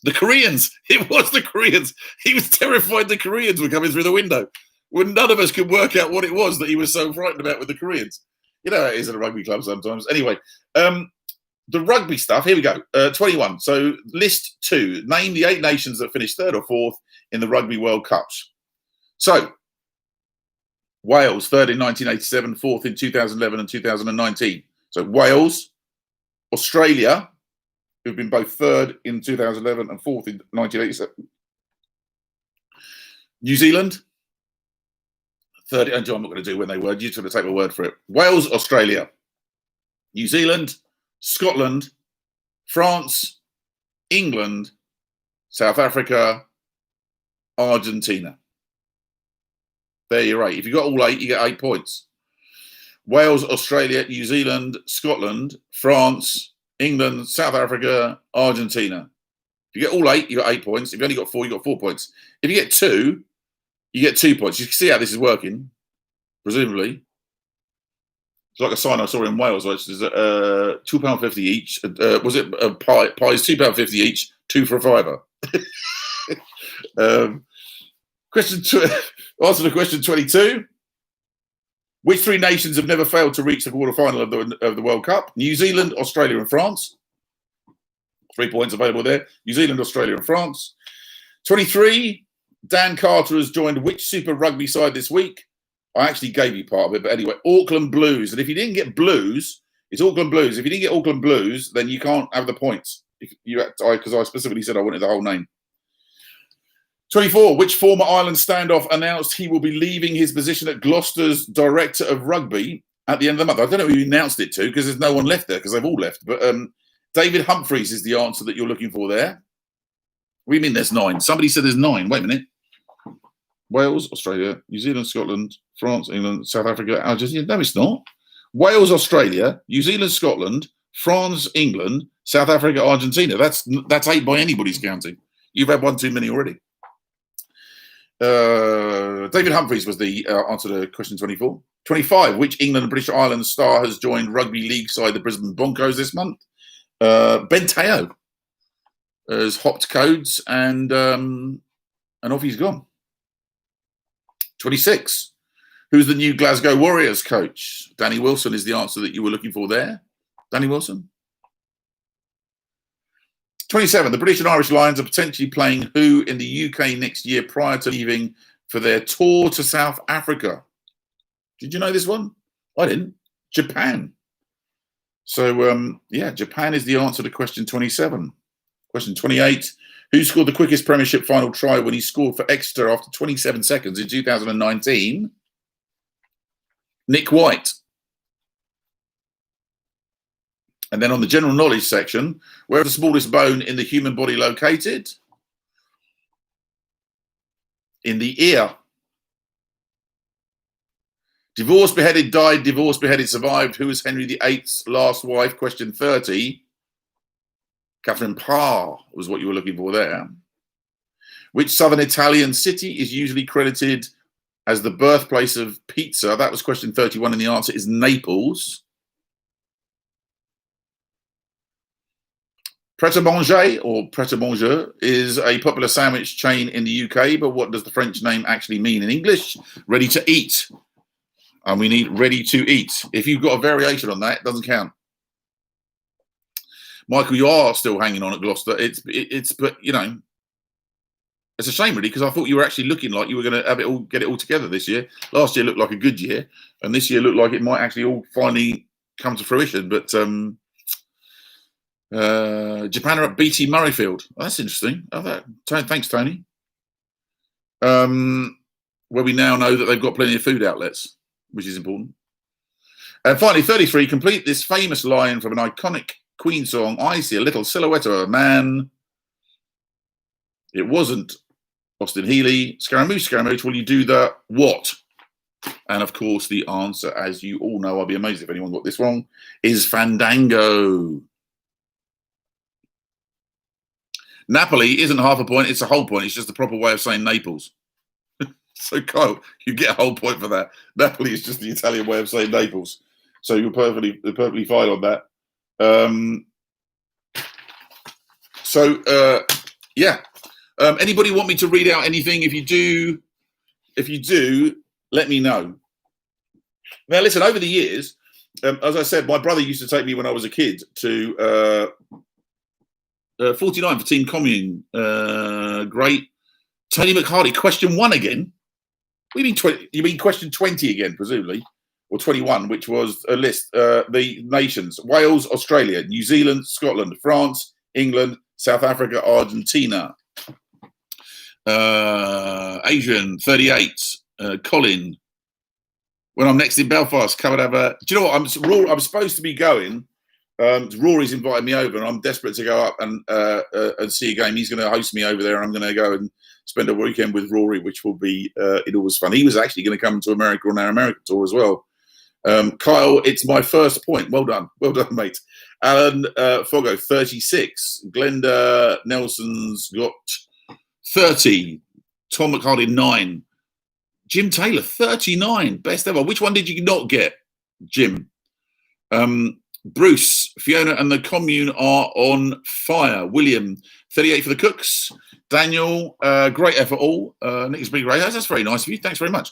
The Koreans. It was the Koreans. He was terrified the Koreans were coming through the window. When none of us could work out what it was that he was so frightened about with the Koreans. You know how it is at a rugby club sometimes. Anyway, the rugby stuff. Here we go. 21. So list 2. Name the 8 nations that finished 3rd or 4th in the Rugby World Cups. So Wales, 3rd in 1987, 4th in 2011 and 2019. So Wales, Australia, who've been both 3rd in 2011 and 4th in 1987. New Zealand, 3rd. I'm not going to do when they were. You're just going to take my word for it. Wales, Australia, New Zealand, Scotland, France, England, South Africa, Argentina. There you're 8. If you got all 8, you get 8 points. Wales, Australia, New Zealand, Scotland, France, England, South Africa, Argentina. If you get all 8, you got 8 points. If you only got 4, you got 4 points. If you get 2, you get 2 points. You can see how this is working, presumably. It's like a sign I saw in Wales, which is £2.50 each. Was it pie? Pies £2.50 each, 2 for a fiver. Answer to question 22. Which 3 nations have never failed to reach the quarterfinal of the World Cup? New Zealand, Australia, and France. 3 points available there. New Zealand, Australia, and France. 23. Dan Carter has joined which Super Rugby side this week? I actually gave you part of it, but anyway, Auckland Blues. And if you didn't get Blues, it's Auckland Blues. If you didn't get Auckland Blues, then you can't have the points. Because I specifically said I wanted the whole name. 24. Which former Island standoff announced he will be leaving his position at Gloucester's Director of Rugby at the end of the month? I don't know who he announced it to because there's no one left there because they've all left. But David Humphreys is the answer that you're looking for there. What do you mean there's 9? Somebody said there's 9. Wait a minute. Wales, Australia, New Zealand, Scotland, France, England, South Africa, Argentina. No, it's not. Wales, Australia, New Zealand, Scotland, France, England, South Africa, Argentina. That's 8 by anybody's counting. You've had one too many already. David Humphreys was the answer to question 24. 25. Which England and British Islands star has joined rugby league side the Brisbane Broncos this month? Ben Teo has hopped codes and off he's gone. 26. Who's the new Glasgow Warriors coach? Danny Wilson is the answer that you were looking for there. Danny Wilson. 27. The British and Irish Lions are potentially playing who in the UK next year prior to leaving for their tour to South Africa? Did you know this one? I didn't. Japan. So, Japan is the answer to question 27. Question 28. Who scored the quickest Premiership final try when he scored for Exeter after 27 seconds in 2019? Nick White. And then on the general knowledge section, where is the smallest bone in the human body located? In the ear. Divorced, beheaded, died, divorced, beheaded, survived. Who was Henry VIII's last wife? Question 30. Catherine Parr was what you were looking for there. Which southern Italian city is usually credited as the birthplace of pizza? That was question 31, and the answer is Naples. Pret-a-manger or Pret-a-manger is a popular sandwich chain in the UK, but what does the French name actually mean in English? Ready to eat. And we need ready to eat. If you've got a variation on that, it doesn't count. Michael, you are still hanging on at Gloucester. But you know, it's a shame really because I thought you were actually looking like you were going to get it all together this year. Last year looked like a good year, and this year looked like it might actually all finally come to fruition. But Japan are at BT Murrayfield. Oh, that's interesting. Thanks, Tony. Where we now know that they've got plenty of food outlets, which is important. And finally, 33. Complete this famous line from an iconic Queen song. I see a little silhouette of a man. It wasn't Austin Healey. Scaramouche, Scaramouche, will you do the what? And of course, the answer, as you all know, I'll be amazed if anyone got this wrong, is Fandango. Napoli isn't half a point, it's a whole point. It's just the proper way of saying Naples. So, Kyle, you get a whole point for that. Napoli is just the Italian way of saying Naples. So you're perfectly fine on that. Anybody want me to read out anything? If you do, let me know. Now, listen, over the years, as I said, my brother used to take me when I was a kid to 49 for Team Commune. Great. Tony McHardy, question 1 again. What do you mean 20? You mean question 20 again, presumably? Or 21, which was a list. The nations: Wales, Australia, New Zealand, Scotland, France, England, South Africa, Argentina. Adrian, 38. Colin, when I'm next in Belfast, come and have a... Do you know what? I'm supposed to be going. Rory's invited me over, and I'm desperate to go up and see a game. He's going to host me over there, and I'm going to go and spend a weekend with Rory, which will be always fun. He was actually going to come to America on our American tour as well. Kyle, it's my first point. Well done, mate. Alan Foggo, 36. Glenda Nelson's got 30. Tom McHardy, 9. Jim Taylor, 39. Best ever. Which one did you not get, Jim? Bruce, Fiona and the commune are on fire. William, 38 for the Cooks. Daniel, great effort all. Nick's been great. That's very nice of you. Thanks very much.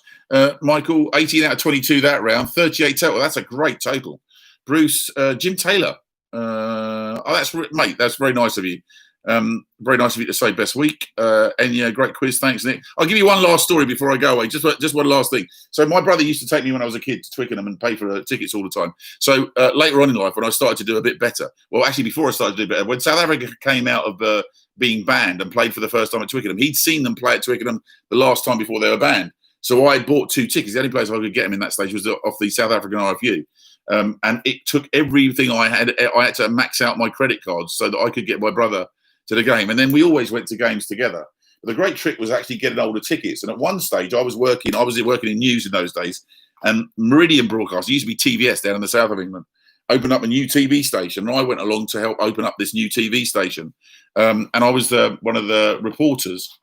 Michael, 18 out of 22 that round. 38 total. That's a great total. Bruce, Jim Taylor. Mate, that's very nice of you. Very nice of you to say best week. And yeah, great quiz. Thanks, Nick. I'll give you one last story before I go away. Just one last thing. So my brother used to take me when I was a kid to Twickenham and pay for tickets all the time. So later on in life, when I started to do a bit better, well, actually before I started to do better, when South Africa came out of being banned and played for the first time at Twickenham, he'd seen them play at Twickenham the last time before they were banned. So I bought 2 tickets. The only place I could get them in that stage was off the South African RFU. And it took everything I had. I had to max out my credit cards so that I could get my brother to the game. And then we always went to games together. But the great trick was actually getting older tickets. And at one stage, I was working in news in those days. And Meridian Broadcast, it used to be TVS down in the south of England, opened up a new TV station. And I went along to help open up this new TV station. And I was one of the reporters.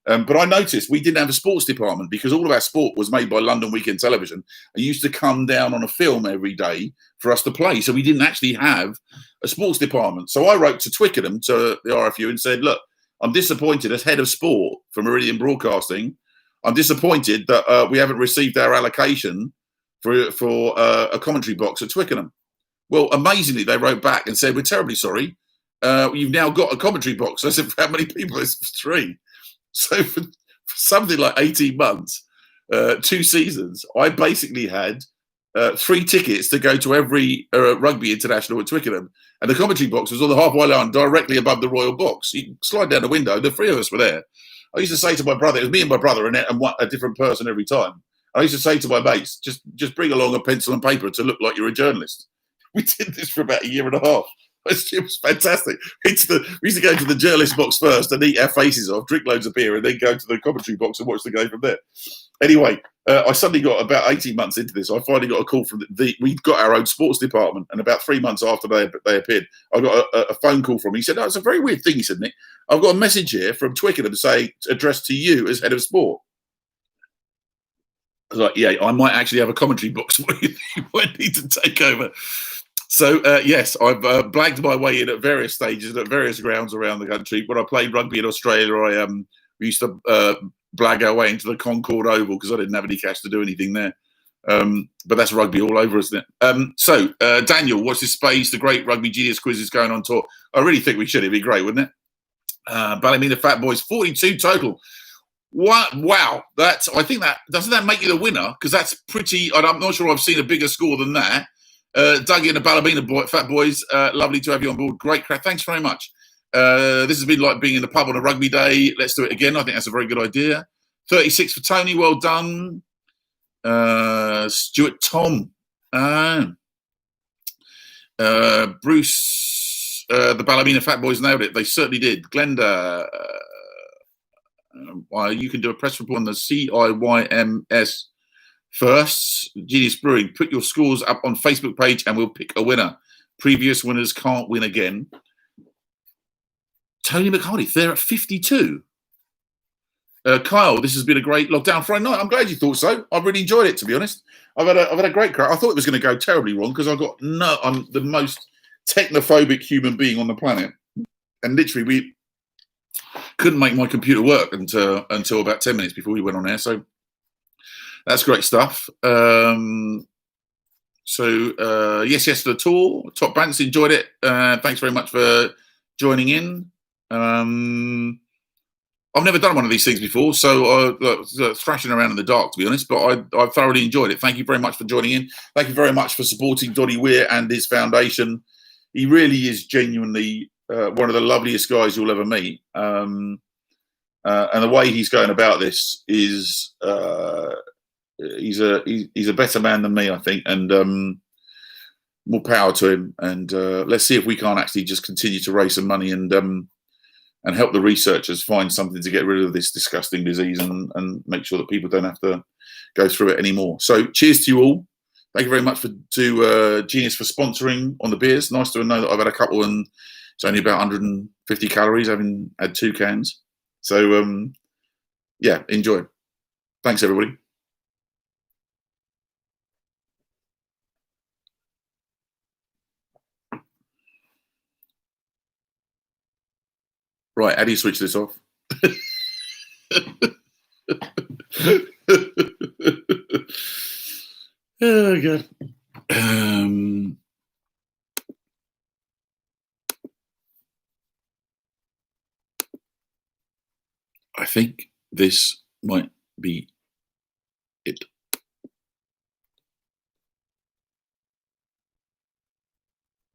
But I noticed we didn't have a sports department because all of our sport was made by London Weekend Television and used to come down on a film every day for us to play. So we didn't actually have a sports department. So I wrote to Twickenham, to the RFU, and said, look, I'm disappointed as head of sport for Meridian Broadcasting. I'm disappointed that we haven't received our allocation for a commentary box at Twickenham. Well, amazingly, they wrote back and said, we're terribly sorry. You've now got a commentary box. I said, for how many people? It's 3. So for something like 18 months, 2 seasons, I basically had 3 tickets to go to every rugby international at Twickenham. And the commentary box was on the halfway line directly above the royal box. You can slide down the window. The 3 of us were there. I used to say to my brother, it was me and my brother and a different person every time. I used to say to my mates, just bring along a pencil and paper to look like you're a journalist. We did this for about 1.5 years. It was fantastic. We used to go to the journalist box first and eat our faces off, drink loads of beer, and then go to the commentary box and watch the game from there. Anyway, I suddenly got about 18 months into this. I finally got a call from we've got our own sports department, and about 3 months after they appeared, I got a phone call from him. He said, "Oh, it's a very weird thing." He said, "Nick, I've got a message here from Twickenham addressed to you as head of sport." I was like, "Yeah, I might actually have a commentary box for you. You might need to take over." So, yes, I've blagged my way in at various stages, at various grounds around the country. When I played rugby in Australia, we used to blag our way into the Concord Oval because I didn't have any cash to do anything there. But that's rugby all over, isn't it? Daniel, watch this space. The great Rugby Genius quiz is going on tour. I really think we should. It'd be great, wouldn't it? Ballymena Fat Boys, 42 total. Wow. I think doesn't that make you the winner? Because that's pretty, I'm not sure I've seen a bigger score than that. Dougie and the Ballymena Fat Boys, lovely to have you on board. Great crack. Thanks very much. This has been like being in the pub on a rugby day. Let's do it again. I think that's a very good idea. 36 for Tony. Well done. Stuart Tom. Bruce, the Ballymena Fat Boys nailed it. They certainly did. Glenda, you can do a press report on the CIYMS first. Genius Brewing, put your scores up on Facebook page and we'll pick a winner. Previous winners can't win again. Tony McHardy, they're at 52. Kyle, this has been a great lockdown Friday night. I'm glad you thought so. I've really enjoyed it, to be honest. I've had a great crack. I thought it was going to go terribly wrong because I'm the most technophobic human being on the planet, and literally we couldn't make my computer work until about 10 minutes before we went on air. So that's great stuff. Yes to the tour. Top Bants enjoyed it. Thanks very much for joining in. I've never done one of these things before, so thrashing around in the dark, to be honest, but I thoroughly enjoyed it. Thank you very much for joining in. Thank you very much for supporting Doddie Weir and his foundation. He really is genuinely one of the loveliest guys you'll ever meet. And the way he's going about this is he's a better man than me, I think, and more power to him. And let's see if we can't actually just continue to raise some money and help the researchers find something to get rid of this disgusting disease and make sure that people don't have to go through it anymore. So cheers to you all. Thank you very much to Genius for sponsoring on the beers. Nice to know that I've had a couple and it's only about 150 calories having had 2 cans. So, yeah, enjoy. Thanks, everybody. Right, how do you switch this off? Oh god. I think this might be